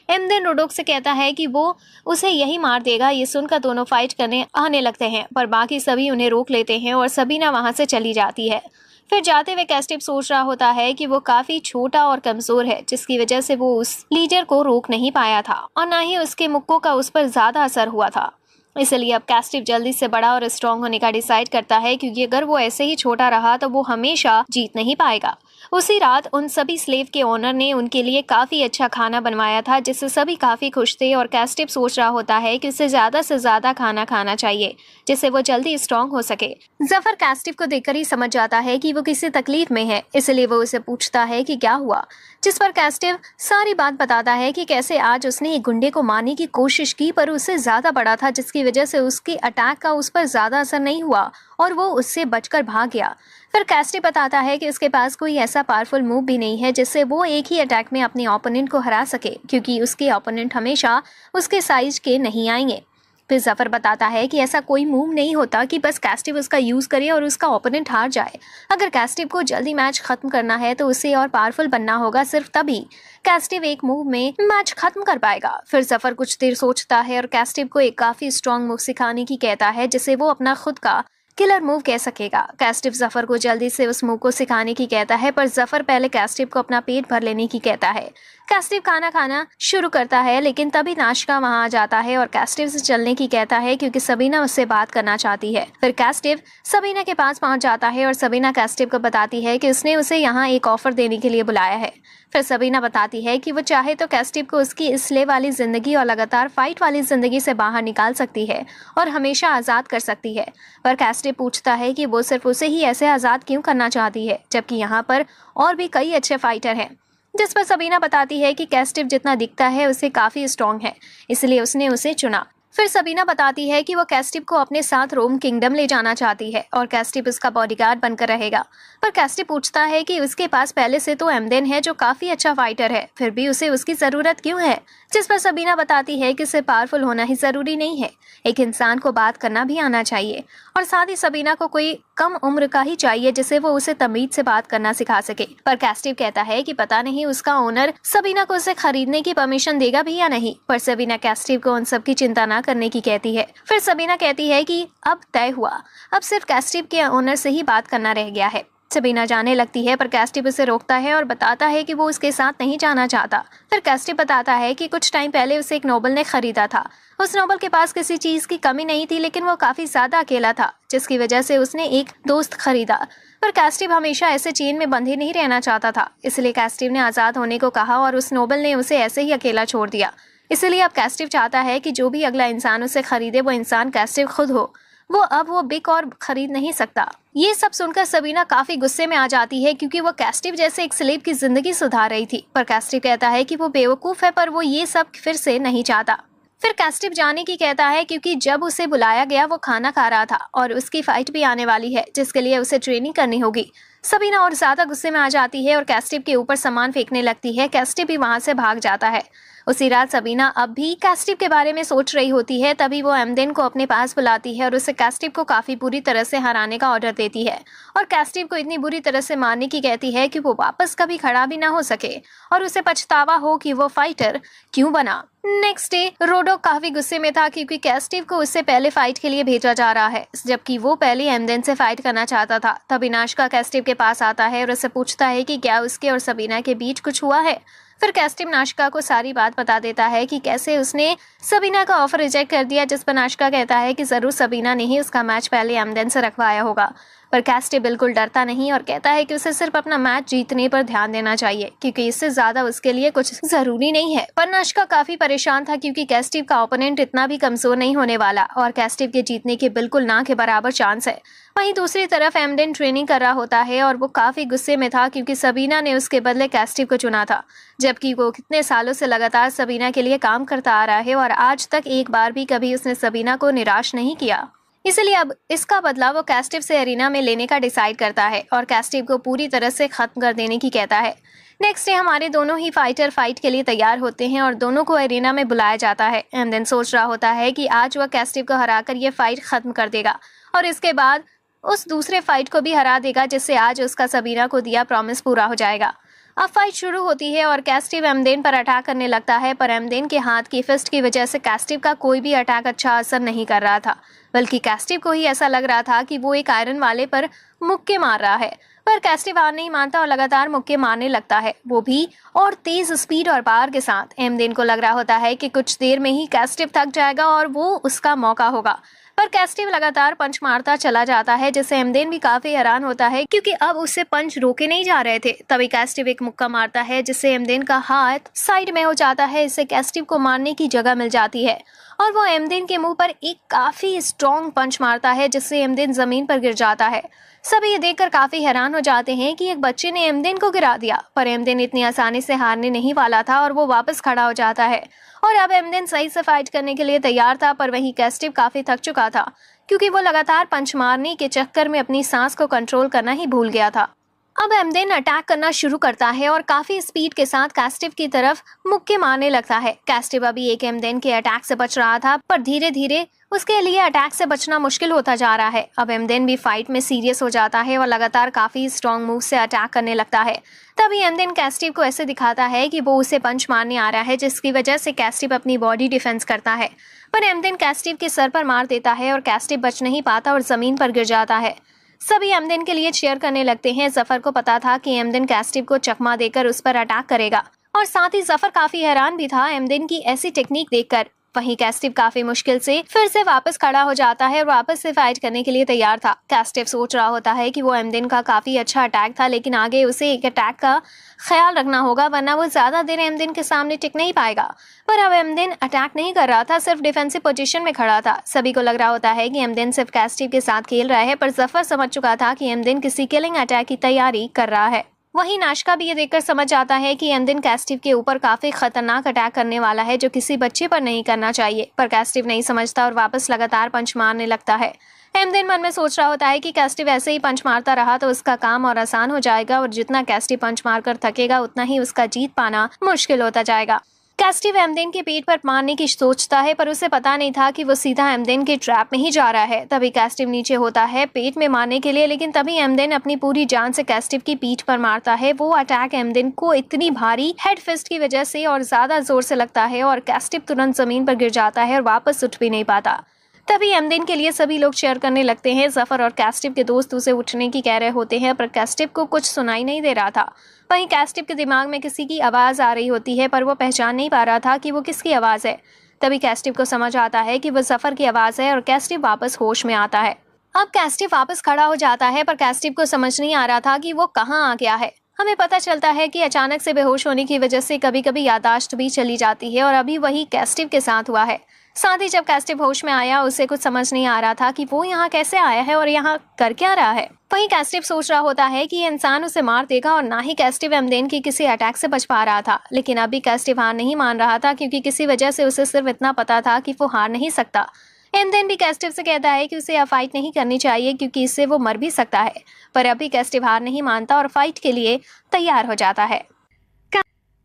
एमदिन रोडोक से कहता है कि वो उसे यही मार देगा। ये सुनकर दोनों फाइट करने आने लगते हैं, पर बाकी सभी उन्हें रोक लेते हैं और सबीना वहां से चली जाती है। फिर जाते हुए कास्टिव सोच रहा होता है कि वो काफी छोटा और कमजोर है, जिसकी वजह से वो उस लीडर को रोक नहीं पाया था और न ही उसके मुक्कों का उस पर ज्यादा असर हुआ था। इसलिए अब कास्टिव जल्दी से बड़ा और स्ट्रांग होने का डिसाइड करता है, क्योंकि अगर वो ऐसे ही छोटा रहा तो वो हमेशा जीत नहीं पाएगा। उसी रात उन सभी स्लेव के ओनर ने उनके लिए काफी अच्छा खाना बनवाया था, जिससे सभी काफी खुश थे और कास्टिव सोच रहा होता है कि उसे ज्यादा से ज्यादा खाना खाना चाहिए जिससे वो जल्दी स्ट्रांग हो सके। जफर कास्टिव को देखकर ही समझ जाता है कि वो किसी तकलीफ में है, इसलिए वो उसे पूछता है कि क्या हुआ, जिस पर कास्टिव सारी बात बताता है कि कैसे आज उसने एक गुंडे को मारने की कोशिश की, पर उससे ज्यादा बड़ा था, जिसकी वजह से उसके अटैक का उस पर ज्यादा असर नहीं हुआ और वो उससे बचकर भाग गया। फिर कास्टिव बताता है कि उसके पास कोई ऐसा पावरफुल मूव भी नहीं है जिससे वो एक ही अटैक में अपने ओपोनेंट को हरा सके, क्योंकि उसके ओपोनेंट हमेशा उसके साइज के नहीं आएंगे। फिर जफर बताता है कि ऐसा कोई मूव नहीं होता कि बस कास्टिव उसका यूज करे और उसका ओपोनेंट हार जाए। अगर कास्टिव को जल्दी मैच खत्म करना है तो उसे और पावरफुल बनना होगा, सिर्फ तभी कास्टिव एक मूव में मैच खत्म कर पाएगा। फिर जफर कुछ देर सोचता है और कास्टिव को एक काफी स्ट्रॉन्ग मूव सिखाने की कहता है जिससे वो अपना खुद का किलर मूव कह सकेगा। कास्टिव जफर को जल्दी से उस मूव को सिखाने की कहता है, पर जफर पहले कास्टिव को अपना पेट भर लेने की कहता है। कास्टिव खाना खाना शुरू करता है, लेकिन तभी नाश्का वहां आ जाता है और कास्टिव से चलने की कहता है क्योंकि सबीना उससे बात करना चाहती है। फिर कास्टिव सबीना के पास पहुंच जाता है और सबीना कास्टिव को बताती है कि उसने उसे यहाँ एक ऑफर देने के लिए बुलाया है। फिर सबीना बताती है कि वो चाहे तो कास्टिव को उसकी इसलिए वाली जिंदगी और लगातार फाइट वाली जिंदगी से बाहर निकाल सकती है और हमेशा आजाद कर सकती है। पर कास्टिव पूछता है कि वो सिर्फ उसे ही ऐसे आजाद क्यों करना चाहती है, जबकि यहाँ पर और भी कई अच्छे फाइटर हैं। जिस पर सबीना बताती है कि कास्टिव जितना दिखता है उससे काफी स्ट्रॉन्ग है, इसलिए उसने उसे चुना। फिर सबीना बताती है कि वो कास्टिव को अपने साथ रोम किंगडम ले जाना चाहती है और कास्टिव उसका बॉडीगार्ड बनकर रहेगा। पर कास्टिव पूछता है कि उसके पास पहले से तो एमदिन है जो काफी अच्छा फाइटर है, फिर भी उसे उसकी जरूरत क्यों है। जिस पर सबीना बताती है कि उसे पावरफुल होना ही जरूरी नहीं है, एक इंसान को बात करना भी आना चाहिए और साथ ही सबीना को कोई कम उम्र का ही चाहिए जिसे वो उसे तमीज से बात करना सिखा सके। पर कास्टिव कहता है कि पता नहीं उसका ओनर सबीना को उसे खरीदने की परमिशन देगा भी या नहीं, पर सबीना कास्टिव को उन सब की चिंता न करने की कहती है। फिर सबीना कहती है कि अब तय हुआ, अब सिर्फ कास्टिव के ओनर से ही बात करना रह गया है। सबीना जाने लगती है, पर कास्टिव उसे रोकता है और बताता है कि वो उसके साथ नहीं जाना चाहता। फिर कास्टिव बताता है कि कुछ टाइम पहले उसे एक नोबल ने खरीदा था। उस नोबल के पास किसी चीज की कमी नहीं थी, लेकिन वो काफी ज्यादा अकेला था, जिसकी वजह से उसने एक दोस्त खरीदा। पर कास्टिव हमेशा ऐसे चेन में बंधे नहीं रहना चाहता था, इसलिए कास्टिव ने आजाद होने को कहा और उस नोबल ने उसे ऐसे ही अकेला छोड़ दिया। इसलिए अब कास्टिव चाहता है कि जो भी अगला इंसान उसे खरीदे वो इंसान कास्टिव खुद हो। वो बिक और खरीद नहीं सकता। ये सब सुनकर सबीना काफी गुस्से में आ जाती है, क्योंकि वो कास्टिव जैसे एक स्लेव की जिंदगी सुधार रही थी। पर कास्टिव कहता है कि वो बेवकूफ है, पर वो ये सब फिर से नहीं चाहता। फिर कास्टिव जाने की कहता है, क्योंकि जब उसे बुलाया गया वो खाना खा रहा था और उसकी फाइट भी आने वाली है, जिसके लिए उसे ट्रेनिंग करनी होगी। सबीना और ज्यादा गुस्से में आ जाती है और कैस्टिव के ऊपर सामान फेंकने लगती है। कैस्टिव भी वहां से भाग जाता है। उसी रात सबीना अब भी कैस्टिव के बारे में सोच रही होती है। तभी वो एमदेन को अपने पास बुलाती है और उसे कैस्टिव को काफी बुरी तरह से हराने का ऑर्डर देती है और कैस्टिव को इतनी बुरी तरह से मारने की कहती है कि वो वापस कभी खड़ा भी ना हो सके और उसे पछतावा हो कि वो फाइटर क्यों बना। नेक्स्ट डे रोडोक काफी गुस्से में था क्योंकि कैस्टिव को उससे पहले फाइट के लिए भेजा जा रहा है, जबकि वो पहले एमदेन से फाइट करना चाहता था। तभी नाश्का कैस्टिव के पास आता है और उससे पूछता है कि क्या उसके और सबीना के बीच कुछ हुआ है। फिर कैस्टिव नाश्का को सारी बात बता देता है कि कैसे उसने सबीना का ऑफर रिजेक्ट कर दिया, जिस पर नाश्का कहता है कि जरूर सबीना ने ही उसका मैच पहले एमदेन से रखवाया होगा। पर कैस्टिव बिल्कुल डरता नहीं और कहता है कि उसे सिर्फ अपना मैच जीतने पर ध्यान देना चाहिए क्योंकि इससे ज्यादा उसके लिए कुछ जरूरी नहीं है। पर नाश्का काफी परेशान था क्योंकि कैस्टिव का ओपोनेंट इतना भी कमजोर नहीं होने वाला और कैस्टिव के जीतने के बिल्कुल ना के बराबर चांस है। वहीं दूसरी तरफ एमदेन ट्रेनिंग कर रहा होता है और वो काफी गुस्से में था क्योंकि सबीना ने उसके बदले कैस्टिव को चुना था, जबकि वो कितने सालों से लगातार सबीना के लिए काम करता आ रहा है और आज तक एक बार भी कभी उसने सबीना को निराश नहीं किया। इसलिए अब इसका बदला वो कैस्टिव से एरिना में लेने का डिसाइड करता है और कैस्टिव को पूरी तरह से खत्म कर देने की कहता है। नेक्स्ट डे हमारे दोनों ही फाइटर फाइट के लिए तैयार होते हैं और दोनों को एरिना में बुलाया जाता है। एमदेन सोच रहा होता है कि आज वह कैस्टिव को हराकर ये फाइट खत्म कर देगा और इसके बाद उस दूसरे फाइट को भी हरा देगा, जिससे आज उसका सबीना को दिया प्रॉमिस पूरा हो जाएगा। अब फाइट शुरू होती है और कैस्टिव एमदेन पर अटैक करने लगता है, पर एमदेन के हाथ की फिस्ट की वजह से कैस्टिव का कोई भी अटैक अच्छा असर नहीं कर रहा था, बल्कि कैस्टिव को ही ऐसा लग रहा था कि वो एक आयरन वाले पर मुक्के मार रहा है। पर कैस्टिव हार नहीं मानता और लगातार मुक्के मारने लगता है, वो भी और तेज स्पीड और पावर के साथ। एमदेन को लग रहा होता है कि कुछ देर में ही कैस्टिव थक जाएगा और वो उसका मौका होगा, पर कैस्टिव लगातार पंच मारता चला जाता है, जिससे एमदेन भी काफी हैरान होता है क्योंकि अब उससे पंच रोके नहीं जा रहे थे। तभी कैस्टिव एक मुक्का मारता है जिससे एमदेन का हाथ साइड में हो जाता है। इससे कैस्टिव को मारने की जगह मिल जाती है और वो एमदेन के मुंह पर एक काफी स्ट्रॉन्ग पंच मारता है, जिससे एमदेन जमीन पर गिर जाता है। सभी ये देखकर काफी हैरान हो जाते हैं कि एक बच्चे ने एमदेन को गिरा दिया, पर एमदेन इतनी आसानी से हारने नहीं वाला था और वो वापस खड़ा हो जाता है और अब एमदेन सही से फाइट करने के लिए तैयार था। पर वहीं कैस्टिव काफी थक चुका था क्योंकि वो लगातार पंच मारने के चक्कर में अपनी सांस को कंट्रोल करना ही भूल गया था। अब एमदेन अटैक करना शुरू करता है और काफी स्पीड के साथ कैस्टिव की तरफ मुक्के मारने लगता है। कैस्टिव अभी एक एमदेन के अटैक से बच रहा था, पर धीरे धीरे उसके लिए अटैक से बचना मुश्किल होता जा रहा है। अब एमदेन भी फाइट में सीरियस हो जाता है और लगातार काफी स्ट्रॉन्ग मूव से अटैक करने लगता है। तभी एमदेन कैस्टिव को ऐसे दिखाता है कि वो उसे पंच मारने आ रहा है, जिसकी वजह से कैस्टिव अपनी बॉडी डिफेंस करता है, पर एमदेन कैस्टिव के सर पर मार देता है और कैस्टिव बच नहीं पाता और जमीन पर गिर जाता है। सभी एमदेन के लिए चीयर करने लगते हैं। जफर को पता था कि एमदेन कैस्टिव को चकमा देकर उस पर अटैक करेगा और साथ ही जफर काफी हैरान भी था एमदेन की ऐसी टेक्निक देखकर। वहीं कैस्टिव काफी मुश्किल से फिर से वापस खड़ा हो जाता है और वापस से फाइट करने के लिए तैयार था। कैस्टिव सोच रहा होता है कि वो एमदेन का काफी अच्छा अटैक था, लेकिन आगे उसे एक अटैक का ख्याल रखना होगा, वरना वो ज्यादा देर एमदेन के सामने टिक नहीं पाएगा। पर अब एमदेन अटैक नहीं कर रहा था, सिर्फ डिफेंसिव पोजीशन में खड़ा था। सभी को लग रहा होता है कि एमदेन सिर्फ कैस्टिव के साथ खेल रहा है, पर जफर समझ चुका था कि एमदेन किसी किलिंग अटैक की तैयारी कर रहा है। वहीं नाश्का भी ये देखकर समझ जाता है कि एमदेन कैस्टिव के ऊपर काफी खतरनाक अटैक करने वाला है, जो किसी बच्चे पर नहीं करना चाहिए। पर कैस्टिव नहीं समझता और वापस लगातार पंच मारने लगता है। एमदेन मन में सोच रहा होता है कि कैस्टिव ऐसे ही पंच मारता रहा तो उसका काम और आसान हो जाएगा और जितना कैस्टिव पंच मारकर थकेगा उतना ही उसका जीत पाना मुश्किल होता जाएगा। कैस्टिव एमदेन के पेट पर मारने की सोचता है, पर उसे पता नहीं था कि वो सीधा एमदेन के ट्रैप में ही जा रहा है। तभी कैस्टिव नीचे होता है पेट में मारने के लिए, लेकिन तभी एमदेन अपनी पूरी जान से कैस्टिव की पीठ पर मारता है। वो अटैक एमदेन को इतनी भारी हेड फिस्ट की वजह से और ज्यादा जोर से लगता है और कैस्टिव तुरंत जमीन पर गिर जाता है और वापस उठ भी नहीं पाता। तभी एमदेन के लिए सभी लोग चीयर करने लगते हैं। जफर और कैस्टिव के दोस्त उसे उठने की कह रहे होते हैं, पर कैस्टिव को कुछ सुनाई नहीं दे रहा था। वहीं कैस्टिव के दिमाग में किसी की आवाज आ रही होती है, पर वो पहचान नहीं पा रहा था कि वो किसकी आवाज है। तभी कैस्टिव को समझ आता है कि वो जफर की आवाज है और कैस्टिव वापस होश में आता है। अब कैस्टिव वापस खड़ा हो जाता है, पर कैस्टिव को समझ नहीं आ रहा था कि वो कहाँ आ गया है। हमें पता चलता है कि अचानक से बेहोश होने की वजह से कभी कभी याददाश्त भी चली जाती है और अभी वही कैस्टिव के साथ हुआ है। साथ ही जब कैस्टिव होश में आया उसे कुछ समझ नहीं आ रहा था कि वो यहाँ कैसे आया है और यहाँ कर क्या रहा है। वहीं कैस्टिव सोच रहा होता है कि ये इंसान उसे मार देगा और ना ही कैस्टिव एमदेन की किसी अटैक से बच पा रहा था। लेकिन अभी कैस्टिव हार नहीं मान रहा था क्योंकि किसी वजह से उसे सिर्फ इतना पता था कि वो हार नहीं सकता। एमदेन भी कैस्टिव से कहता है कि उसे यह फाइट नहीं करनी चाहिए क्योंकि इससे वो मर भी सकता है, पर अभी कैस्टिव हार नहीं मानता और फाइट के लिए तैयार हो जाता है।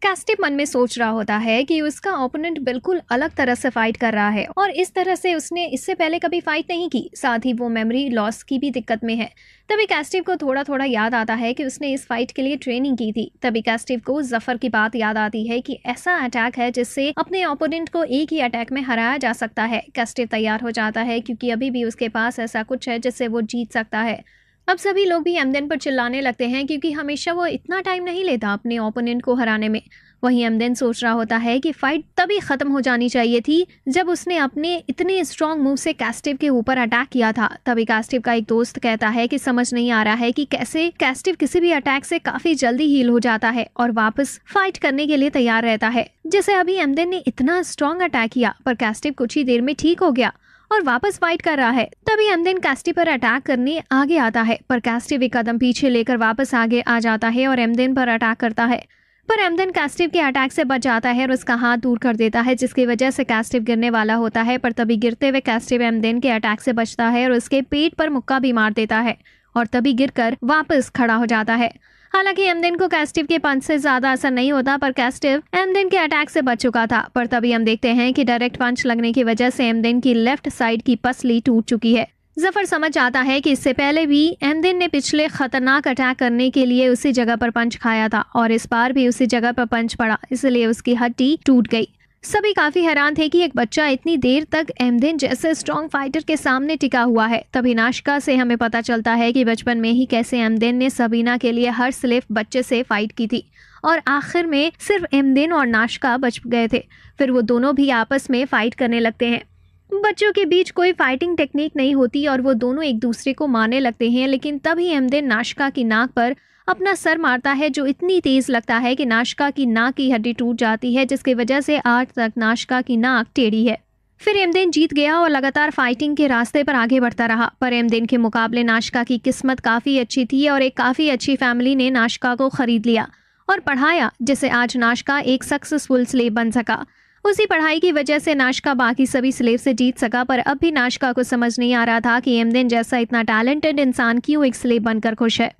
कैस्टिव मन में सोच रहा होता है कि उसका ओपोनेंट बिल्कुल अलग तरह से फाइट कर रहा है और इस तरह से उसने इससे पहले कभी फाइट नहीं की, साथ ही वो मेमोरी लॉस की भी दिक्कत में है। तभी कैस्टिव को थोड़ा थोड़ा याद आता है कि उसने इस फाइट के लिए ट्रेनिंग की थी। तभी कैस्टिव को जफर की बात याद आती है कि ऐसा अटैक है जिससे अपने ओपोनेंट को एक ही अटैक में हराया जा सकता है। कैस्टिव तैयार हो जाता है क्योंकि अभी भी उसके पास ऐसा कुछ है जिससे वो जीत सकता है। अब सभी लोग भी एमदेन पर चिल्लाने लगते हैं क्योंकि हमेशा वो इतना टाइम नहीं लेता अपने ओपोनेंट को हराने में। वहीं एमदेन सोच रहा होता है कि फाइट तभी खत्म हो जानी चाहिए थी जब उसने अपने इतने स्ट्रॉन्ग मूव से कैस्टिव के ऊपर अटैक किया था। तभी कैस्टिव का एक दोस्त कहता है कि समझ नहीं आ रहा है कि कैसे कैस्टिव किसी भी अटैक से काफी जल्दी हील हो जाता है और वापस फाइट करने के लिए तैयार रहता है। जैसे अभी एमदेन ने इतना स्ट्रॉन्ग अटैक किया पर कैस्टिव कुछ ही देर में ठीक हो गया और वापस फाइट कर रहा है। तभी एमदेन कैस्टिव पर अटैक करने आगे आता है पर कैस्टिव एक कदम पीछे लेकर वापस आगे आ जाता है और एमदेन पर अटैक करता है। पर एमदेन कैस्टिव के अटैक से बच जाता है और उसका हाथ दूर कर देता है, जिसकी वजह से कैस्टिव गिरने वाला होता है। पर तभी गिरते हुए कैस्टिव एमदेन के अटैक से बचता है और उसके पेट पर मुक्का भी मार देता है और तभी गिरकर वापस खड़ा हो जाता है। हालांकि एमदेन को कैस्टिव के पंच से ज्यादा असर नहीं होता पर कैस्टिव एमदेन के अटैक से बच चुका था। पर तभी हम देखते हैं कि डायरेक्ट पंच लगने की वजह से एमदेन की लेफ्ट साइड की पसली टूट चुकी है। जफर समझ जाता है कि इससे पहले भी एमदेन ने पिछले खतरनाक अटैक करने के लिए उसी जगह पर पंच खाया था और इस बार भी उसी जगह पर पंच पड़ा, इसलिए उसकी हड्डी टूट गई। सभी काफी हैरान थे कि एक बच्चा इतनी देर तक एमदेन जैसे स्ट्रॉन्ग फाइटर के सामने टिका हुआ है। तभी नाश्का से हमें पता चलता है कि बचपन में ही कैसे एमदेन ने सबीना के लिए हर स्लेव बच्चे से फाइट की थी और आखिर में सिर्फ एमदेन और नाश्का बच गए थे। फिर वो दोनों भी आपस में फाइट करने लगते हैं। बच्चों के बीच कोई फाइटिंग टेक्निक नहीं होती और वो दोनों एक दूसरे को मारने लगते हैं, लेकिन तभी एमदेन नाश्का की नाक पर अपना सर मारता है जो इतनी तेज लगता है कि नाश्का की नाक की हड्डी टूट जाती है, जिसकी वजह से आज तक नाश्का की नाक टेढ़ी है। फिर एमदेन जीत गया और लगातार फाइटिंग के रास्ते पर आगे बढ़ता रहा। पर एमदेन के मुकाबले नाश्का की किस्मत काफी अच्छी थी और एक काफी अच्छी फैमिली ने नाश्का को खरीद लिया और पढ़ाया, जिससे आज नाश्का एक सक्सेसफुल स्लेव बन सका। उसी पढ़ाई की वजह से नाश्का बाकी सभी स्लेव से जीत सका। पर अब भी नाश्का को समझ नहीं आ रहा था कि एमदेन जैसा इतना टैलेंटेड इंसान क्यों एक स्लेव बनकर खुश है।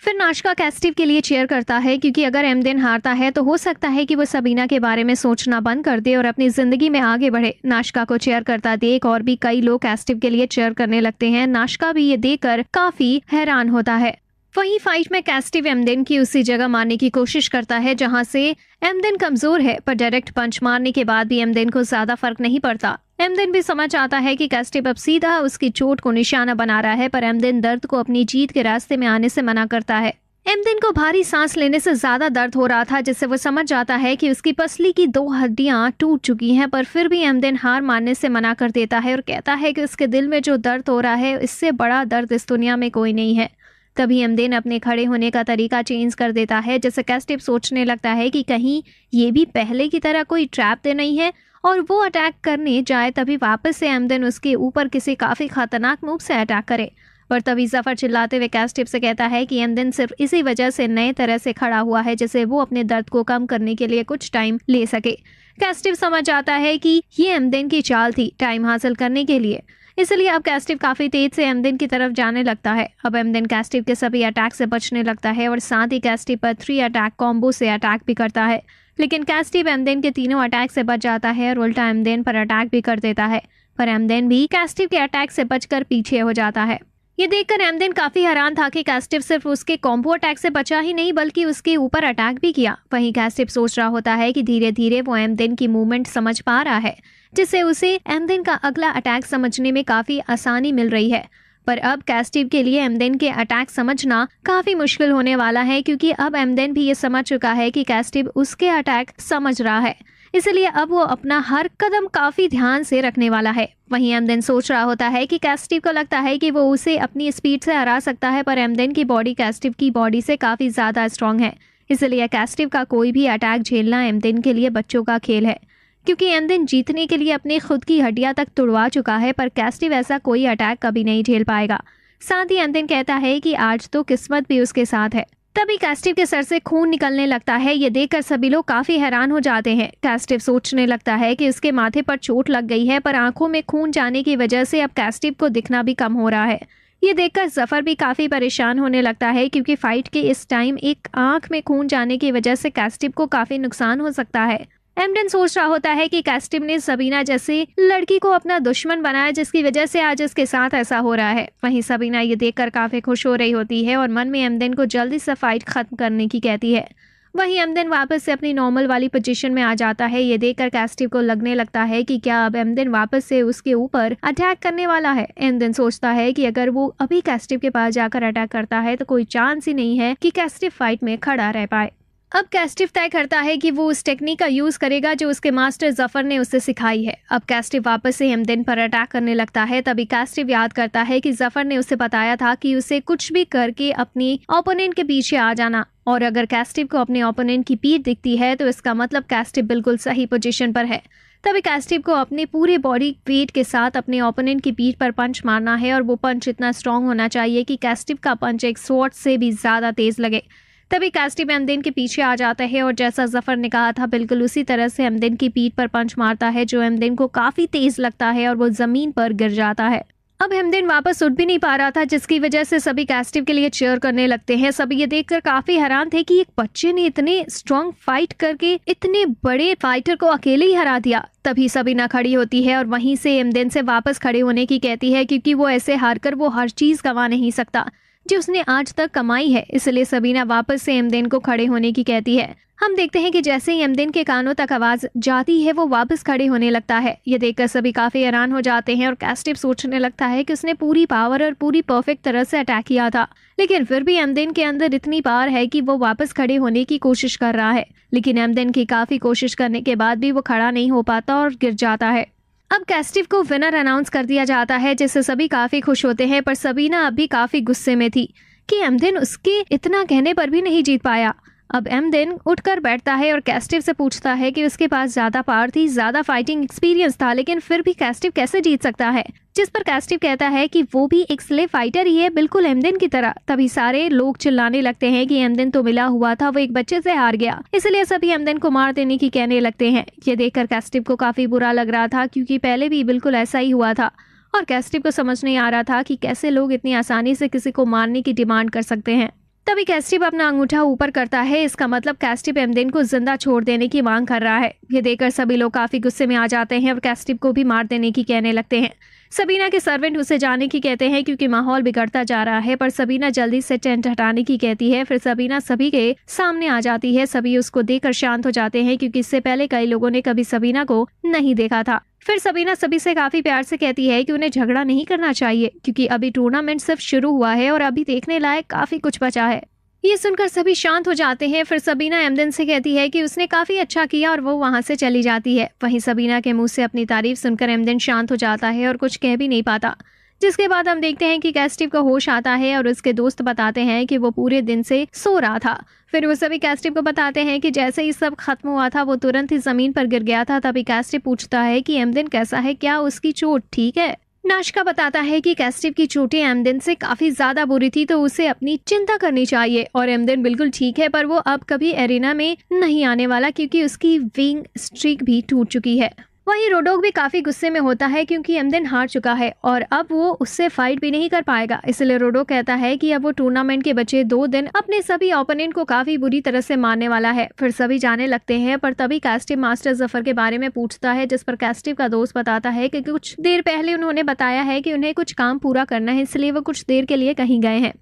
फिर नाश्का कैस्टिव के लिए चीयर करता है क्योंकि अगर एमदेन हारता है तो हो सकता है कि वो सबीना के बारे में सोचना बंद कर दे और अपनी जिंदगी में आगे बढ़े। नाश्का को चीयर करता देख और भी कई लोग कैस्टिव के लिए चीयर करने लगते हैं। नाश्का भी ये देखकर काफी हैरान होता है। वहीं फाइट में कैस्टिव एमदेन की उसी जगह मारने की कोशिश करता है जहां से एमदेन कमजोर है, पर डायरेक्ट पंच मारने के बाद भी एमदेन को ज्यादा फर्क नहीं पड़ता। एमदेन भी समझ आता है कि कैस्टिव अब सीधा उसकी चोट को निशाना बना रहा है, पर एमदेन दर्द को अपनी जीत के रास्ते में आने से मना करता है। एमदेन को भारी सांस लेने से ज्यादा दर्द हो रहा था, जिससे वो समझ जाता है कि उसकी पसली की 2 हड्डियां टूट चुकी हैं, पर फिर भी एमदेन हार मानने से मना कर देता है और कहता है कि उसके दिल में जो दर्द हो रहा है इससे बड़ा दर्द इस दुनिया में कोई नहीं है। तभी एमदेन अपने खड़े होने का तरीका चेंज कर देता है, जैसे कैस्टिव सोचने लगता है कि कहीं ये भी पहले की तरह कोई ट्रैप तो नहीं है और वो अटैक करने जाए तभी वापस से एमदेन उसके ऊपर किसी काफी खतरनाक मूव से अटैक करे। पर तभी जफर चिल्लाते हुए कैस्टिव से कहता है कि एमदेन सिर्फ इसी वजह से नए तरह से खड़ा हुआ है जैसे वो अपने दर्द को कम करने के लिए कुछ टाइम ले सके। कैस्टिव समझ आता है कि ये एमदेन की चाल थी टाइम हासिल करने के लिए, इसलिए अब कैस्टिव काफी तेज से एमदेन की तरफ जाने लगता है। अब एमदेन कैस्टिव के सभी अटैक से बचने लगता है और साथ ही कैस्टिव पर 3 अटैक कॉम्बो से अटैक भी करता है, लेकिन कैस्टिव एमदेन के तीनों अटैक से बच जाता है और उल्टा एमदेन पर अटैक भी कर देता है। पर एमदेन भी कैस्टिव के अटैक से बचकर पीछे हो जाता है। ये देखकर एमदेन काफी हैरान था कि कैस्टिव सिर्फ उसके कॉम्बो अटैक से बचा ही नहीं बल्कि उसके ऊपर अटैक भी किया। वहीं कैस्टिव सोच रहा होता है कि धीरे धीरे वो एमदेन की मूवमेंट समझ पा रहा है, जिससे उसे एमदेन का अगला अटैक समझने में काफी आसानी मिल रही है। पर अब कैस्टिव के लिए एमदेन के अटैक समझना काफी मुश्किल होने वाला है, क्योंकि अब एमदेन भी ये समझ चुका है कि कैस्टिव उसके अटैक समझ रहा है, इसलिए अब वो अपना हर कदम काफी ध्यान से रखने वाला है। वहीं एमदेन सोच रहा होता है कि कैस्टिव को लगता है कि वो उसे अपनी स्पीड से हरा सकता है, पर एमदेन की बॉडी कैस्टिव की बॉडी से काफी ज्यादा स्ट्रांग है, इसलिए कैस्टिव का कोई भी अटैक झेलना एमदेन के लिए बच्चों का खेल है, क्योंकि एमदेन जीतने के लिए अपने खुद की हड्डियां तक तुड़वा चुका है। पर कैस्टिव ऐसा कोई अटैक कभी नहीं झेल पाएगा। साथ ही एमदेन कहता है कि आज तो किस्मत भी उसके साथ है। तभी कैस्टिव के सर से खून निकलने लगता है। ये देखकर सभी लोग काफी हैरान हो जाते हैं। कैस्टिव सोचने लगता है कि उसके माथे पर चोट लग गई है, पर आंखों में खून जाने की वजह से अब कैस्टिव को दिखना भी कम हो रहा है। ये देखकर जफर भी काफी परेशान होने लगता है, क्योंकि फाइट के इस टाइम एक आंख में खून जाने की वजह से कैस्टिव को काफी नुकसान हो सकता है। एमडेन सोच रहा होता है कि कैस्टिव ने सबीना जैसे लड़की को अपना दुश्मन बनाया, जिसकी वजह से आज इसके साथ ऐसा हो रहा है। वहीं सबीना ये देखकर काफी खुश हो रही होती है और मन में एमडेन को जल्दी से फाइट खत्म करने की कहती है। वहीं एमडेन वापस से अपनी नॉर्मल वाली पोजीशन में आ जाता है। ये देखकर कैस्टिव को लगने लगता है कि क्या अब एमडेन वापस से उसके ऊपर अटैक करने वाला है। एमडेन सोचता है कि अगर वो अभी कैस्टिव के पास जाकर अटैक करता है तो कोई चांस ही नहीं है कि कैस्टिव फाइट में खड़ा रह पाए। अब कैस्टिव तय करता है कि वो उस टेक्निक का यूज करेगा जो उसके मास्टर जफर ने उसे सिखाई है। अब कैस्टिव वापस से एमडेन पर अटैक करने लगता है। तभी कैस्टिव याद करता है कि जफर ने उसे बताया था कि उसे कुछ भी करके अपनी ओपोनेंट के पीछे आ जाना, और अगर कैस्टिव को अपने ओपोनेंट की पीठ दिखती है तो इसका मतलब कैस्टिव बिल्कुल सही पोजीशन पर है। तभी कैस्टिव को अपने पूरे बॉडी वेट के साथ अपने ओपोनेंट की पीठ पर पंच मारना है, और वो पंच इतना स्ट्रांग होना चाहिए कि कैस्टिव का पंच एक स्वॉर्ड से भी ज्यादा तेज लगे। तभी कैस्टिव एमडेन के पीछे आ जाता है और जैसा जफर ने कहा था बिल्कुल उसी तरह से एमडेन की पीठ पर पंच मारता है, जो एमडेन को काफी तेज लगता है और वो जमीन पर गिर जाता है। अब एमडेन वापस उठ भी नहीं पा रहा था, जिसकी वजह से सभी कैस्टिव के लिए चीयर करने लगते हैं। सभी ये देखकर काफी हैरान थे कि एक बच्चे ने इतने स्ट्रॉन्ग फाइट करके इतने बड़े फाइटर को अकेले ही हरा दिया। तभी सबीना खड़ी होती है और वहीं से एमडेन से वापस खड़े होने की कहती है, क्योंकि वो ऐसे हारकर वो हर चीज गंवा नहीं सकता जो उसने आज तक कमाई है। इसलिए सबीना वापस से एमडेन को खड़े होने की कहती है। हम देखते हैं कि जैसे ही एमडेन के कानों तक आवाज जाती है वो वापस खड़े होने लगता है। ये देखकर सभी काफी हैरान हो जाते हैं और कैस्टिव सोचने लगता है कि उसने पूरी पावर और पूरी परफेक्ट तरह से अटैक किया था, लेकिन फिर भी एमडेन के अंदर इतनी पावर है कि वो वापस खड़े होने की कोशिश कर रहा है। लेकिन एमडेन की काफी कोशिश करने के बाद भी वो खड़ा नहीं हो पाता और गिर जाता है। अब कैस्टिव को विनर अनाउंस कर दिया जाता है, जिससे सभी काफी खुश होते हैं, पर सबीना अब भी काफी गुस्से में थी कि एमडेन उसके इतना कहने पर भी नहीं जीत पाया। अब एमडेन उठकर बैठता है और कैस्टिव से पूछता है कि उसके पास ज्यादा पावर थी, ज्यादा फाइटिंग एक्सपीरियंस था, लेकिन फिर भी कैस्टिव कैसे जीत सकता है। जिस पर कैस्टिव कहता है कि वो भी एक स्लेव फाइटर ही है, बिल्कुल एमडेन की तरह। तभी सारे लोग चिल्लाने लगते हैं कि एमडेन तो मिला हुआ था, वो एक बच्चे से हार गया, इसलिए सभी एमडेन को मार देने की कहने लगते हैं। ये देखकर कैस्टिव को काफी बुरा लग रहा था, क्योंकि पहले भी बिल्कुल ऐसा ही हुआ था और कैस्टिव को समझ नहीं आ रहा था कि कैसे लोग इतनी आसानी से किसी को मारने की डिमांड कर सकते हैं। तभी कैस्टिव अपना अंगूठा ऊपर करता है, इसका मतलब कैस्टिव एमडेन को जिंदा छोड़ देने की मांग कर रहा है। ये देखकर सभी लोग काफी गुस्से में आ जाते हैं और कैस्टिव को भी मार देने की कहने लगते हैं। सबीना के सर्वेंट उसे जाने की कहते हैं, क्योंकि माहौल बिगड़ता जा रहा है, पर सबीना जल्दी से टेंट हटाने की कहती है। फिर सबीना सभी के सामने आ जाती है। सभी उसको देखकर शांत हो जाते हैं, क्योंकि इससे पहले कई लोगों ने कभी सबीना को नहीं देखा था। फिर सबीना सभी से काफी प्यार से कहती है कि उन्हें झगड़ा नहीं करना चाहिए, क्योंकि अभी टूर्नामेंट सिर्फ शुरू हुआ है और अभी देखने लायक काफी कुछ बचा है। ये सुनकर सभी शांत हो जाते हैं। फिर सबीना एमडेन से कहती है कि उसने काफी अच्छा किया और वो वहां से चली जाती है। वहीं सबीना के मुंह से अपनी तारीफ सुनकर एमडेन शांत हो जाता है और कुछ कह भी नहीं पाता। जिसके बाद हम देखते हैं कि कैस्टिव को होश आता है और उसके दोस्त बताते हैं कि वो पूरे दिन से सो रहा था। फिर वो सभी कैस्टिव को बताते हैं कि जैसे ही सब खत्म हुआ था वो तुरंत ही जमीन पर गिर गया था। तभी कैस्टिव पूछता है कि एमडेन कैसा है, क्या उसकी चोट ठीक है। नाश्का बताता है कि कैस्टिव की चोटें एमडेन से काफी ज्यादा बुरी थी, तो उसे अपनी चिंता करनी चाहिए और एमडेन बिल्कुल ठीक है, पर वो अब कभी एरिना में नहीं आने वाला, क्योंकि उसकी विंग स्ट्रीक भी टूट चुकी है। वहीं रोडोग भी काफी गुस्से में होता है, क्योंकि एमडेन हार चुका है और अब वो उससे फाइट भी नहीं कर पाएगा। इसलिए रोडोग कहता है कि अब वो टूर्नामेंट के बचे 2 दिन अपने सभी ओपोनेंट को काफी बुरी तरह से मारने वाला है। फिर सभी जाने लगते हैं, पर तभी कैस्टिव मास्टर जफर के बारे में पूछता है, जिस पर कैस्टिव का दोस्त बताता है कि कुछ देर पहले उन्होंने बताया है कि उन्हें कुछ काम पूरा करना है, इसलिए वो कुछ देर के लिए कहीं गए हैं।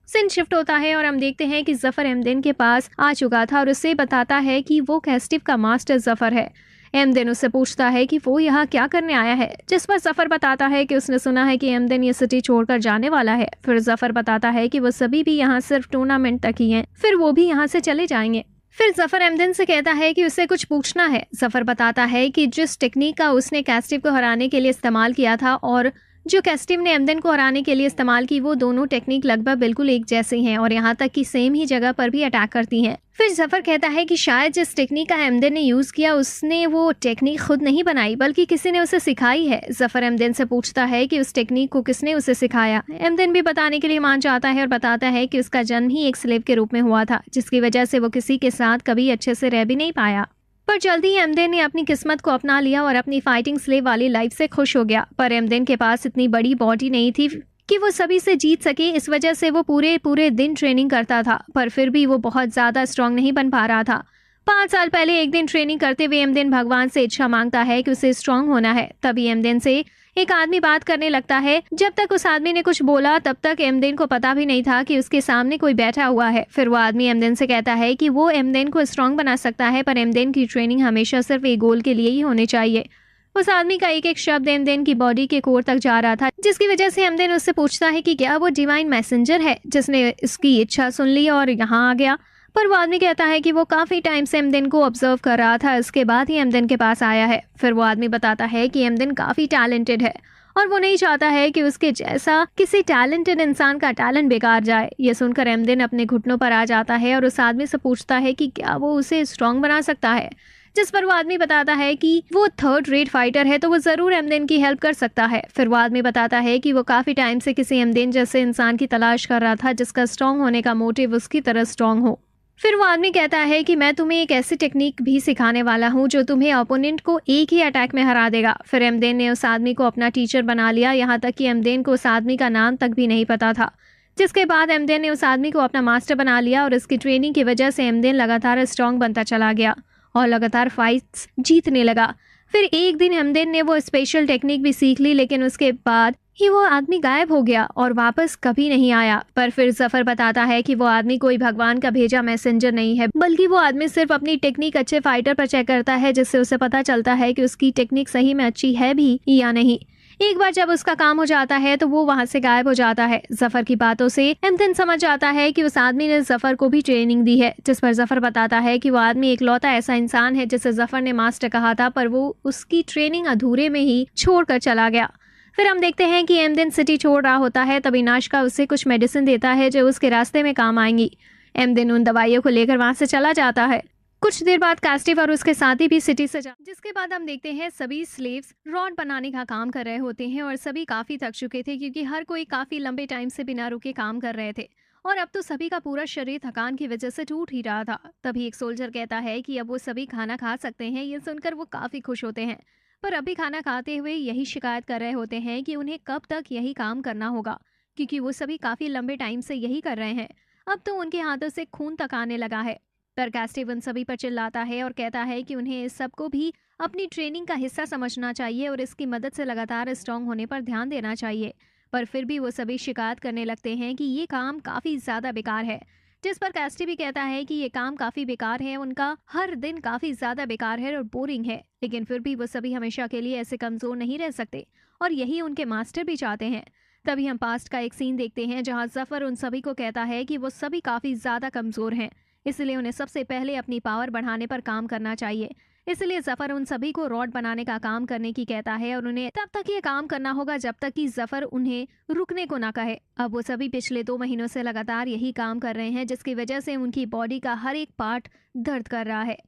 सीन शिफ्ट होता है और हम देखते हैं कि जफर एमडेन के पास आ चुका था और उससे बताता है कि वो कैस्टिव का मास्टर जफर है। एमडेन उससे पूछता है कि वो यहाँ क्या करने आया है, जिस पर जफर बताता है कि उसने सुना है कि एमडेन ये सिटी छोड़कर जाने वाला है। फिर जफर बताता है कि वो सभी भी यहाँ सिर्फ टूर्नामेंट तक ही हैं, फिर वो भी यहाँ से चले जाएंगे। फिर जफर एमडेन से कहता है कि उसे कुछ पूछना है। जफर बताता है कि जिस टेक्निक का उसने कैस्टिव को हराने के लिए इस्तेमाल किया था और जो कैस्टिव ने एमदेन को हराने के लिए इस्तेमाल की, वो दोनों टेक्निक लगभग बिल्कुल एक जैसी हैं और यहाँ तक कि सेम ही जगह पर भी अटैक करती हैं। फिर जफर कहता है कि शायद जिस टेक्निक का एमदेन ने यूज किया उसने वो टेक्निक खुद नहीं बनाई बल्कि किसी ने उसे सिखाई है। जफर एमदेन से पूछता है कि उस टेक्निक को किसने उसे सिखाया। एमदेन भी बताने के लिए मान जाता है और बताता है कि उसका जन्म ही एक स्लेव के रूप में हुआ था, जिसकी वजह से वो किसी के साथ कभी अच्छे से रह भी नहीं पाया। पर जल्दी ही एमदेन ने अपनी किस्मत को अपना लिया और अपनी फाइटिंग स्लेव वाली लाइफ से खुश हो गया। पर एमदेन के पास इतनी बड़ी बॉडी नहीं थी कि वो सभी से जीत सके, इस वजह से वो पूरे दिन ट्रेनिंग करता था, पर फिर भी वो बहुत ज्यादा स्ट्रांग नहीं बन पा रहा था। 5 साल पहले एक दिन ट्रेनिंग करते हुए एमदेन भगवान से इच्छा मांगता है कि उसे स्ट्रांग होना है। तभी एमदेन से एक आदमी बात करने लगता है। जब तक उस आदमी ने कुछ बोला तब तक एमदेन को पता भी नहीं था कि उसके सामने कोई बैठा हुआ है। फिर वो आदमी एमदेन से कहता है कि वो एमदेन को स्ट्रांग बना सकता है, पर एमदेन की ट्रेनिंग हमेशा सिर्फ एक गोल के लिए ही होनी चाहिए। उस आदमी का एक एक शब्द एमदेन की बॉडी के कोर तक जा रहा था, जिसकी वजह से एमदेन उससे पूछता है कि क्या वो डिवाइन मैसेंजर है जिसने इसकी इच्छा सुन ली और यहाँ आ गया। पर वो आदमी कहता है कि वो काफी टाइम से एमदेन को ऑब्जर्व कर रहा था, इसके बाद ही एमदेन के पास आया है। फिर वो आदमी बताता है कि एमदेन काफी टैलेंटेड है और वो नहीं चाहता है कि उसके जैसा किसी टैलेंटेड इंसान का टैलेंट बेकार जाए। ये सुनकर एमदेन अपने घुटनों पर आ जाता है और उस आदमी से पूछता है कि क्या वो उसे स्ट्रांग बना सकता है, जिस पर वो आदमी बताता है कि वो 3rd रेट फाइटर है तो वो जरूर एमदेन की हेल्प कर सकता है। फिर वो आदमी बताता है कि वो काफी टाइम से किसी एमदेन जैसे इंसान की तलाश कर रहा था जिसका स्ट्रांग होने का मोटिव उसकी तरह स्ट्रांग हो। फिर वो आदमी कहता है कि मैं तुम्हें एक ऐसी टेक्निक भी सिखाने वाला हूँ जो तुम्हें ओपोनेंट को एक ही अटैक में हरा देगा। फिर एमदेन ने उस आदमी को अपना टीचर बना लिया, यहाँ तक कि एमदेन को उस आदमी का नाम तक भी नहीं पता था। जिसके बाद एमदेन ने उस आदमी को अपना मास्टर बना लिया और इसकी ट्रेनिंग की वजह से एमदेन लगातार स्ट्रांग बनता चला गया और लगातार फाइट्स जीतने लगा। फिर एक दिन एमदेन ने वो स्पेशल टेक्निक भी सीख ली, लेकिन उसके बाद ही वो आदमी गायब हो गया और वापस कभी नहीं आया। पर फिर जफर बताता है कि वो आदमी कोई भगवान का भेजा मैसेंजर नहीं है, बल्कि वो आदमी सिर्फ अपनी टेक्निक अच्छे फाइटर पर चेक करता है, जिससे उसे पता चलता है कि उसकी टेक्निक सही में अच्छी है भी या नहीं। एक बार जब उसका काम हो जाता है तो वो वहां से गायब हो जाता है। जफर की बातों से एमदेन समझ जाता है कि उस आदमी ने जफर को भी ट्रेनिंग दी है, जिस पर जफर बताता है कि वो आदमी एकलौता ऐसा इंसान है जिसे जफर ने मास्टर कहा था, पर वो उसकी ट्रेनिंग अधूरे में ही छोड़कर चला गया। फिर हम देखते हैं कि एमदेन सिटी छोड़ रहा होता है, तभी नाशका उसे कुछ मेडिसिन देता है जो उसके रास्ते में काम आएंगी। एमदेन उन दवाइयों को लेकर वहां से चला जाता है। कुछ देर बाद कैस्टिव और उसके साथी भी सिटी से जिसके बाद हम देखते हैं सभी स्लेव्स रॉड बनाने का काम कर रहे होते हैं और सभी काफी थक चुके थे, क्योंकि हर कोई काफी लंबे टाइम से बिना रुके काम कर रहे थे और अब तो सभी का पूरा शरीर थकान की वजह से टूट ही रहा था। तभी एक सोल्जर कहता है कि अब वो सभी खाना खा सकते हैं। ये सुनकर वो काफी खुश होते हैं, पर अभी खाना खाते हुए यही शिकायत कर रहे होते हैं कि उन्हें कब तक यही काम करना होगा, क्योंकि वो सभी काफी लंबे टाइम से यही कर रहे हैं। अब तो उनके हाथों से खून तक आने लगा है। पर कैस्टिव उन सभी पर चिल्लाता है और कहता है कि उन्हें इस सबको भी अपनी ट्रेनिंग का हिस्सा समझना चाहिए और इसकी मदद से लगातार स्ट्रांग होने पर ध्यान देना चाहिए। पर फिर भी वो सभी शिकायत करने लगते हैं कि ये काम काफी ज्यादा बेकार है, जिस पर कैस्टिव भी कहता है कि ये काम काफी बेकार है, उनका हर दिन काफी ज्यादा बेकार है और बोरिंग है, लेकिन फिर भी वो सभी हमेशा के लिए ऐसे कमजोर नहीं रह सकते और यही उनके मास्टर भी चाहते हैं। तभी हम पास्ट का एक सीन देखते हैं जहां जफर उन सभी को कहता है कि वो सभी काफी ज्यादा कमजोर हैं, इसलिए उन्हें सबसे पहले अपनी पावर बढ़ाने पर काम करना चाहिए। इसलिए जफर उन सभी को रॉड बनाने का काम करने की कहता है और उन्हें तब तक ये काम करना होगा जब तक कि जफर उन्हें रुकने को ना कहे। अब वो सभी पिछले 2 महीनों से लगातार यही काम कर रहे हैं, जिसकी वजह से उनकी बॉडी का हर एक पार्ट दर्द कर रहा है।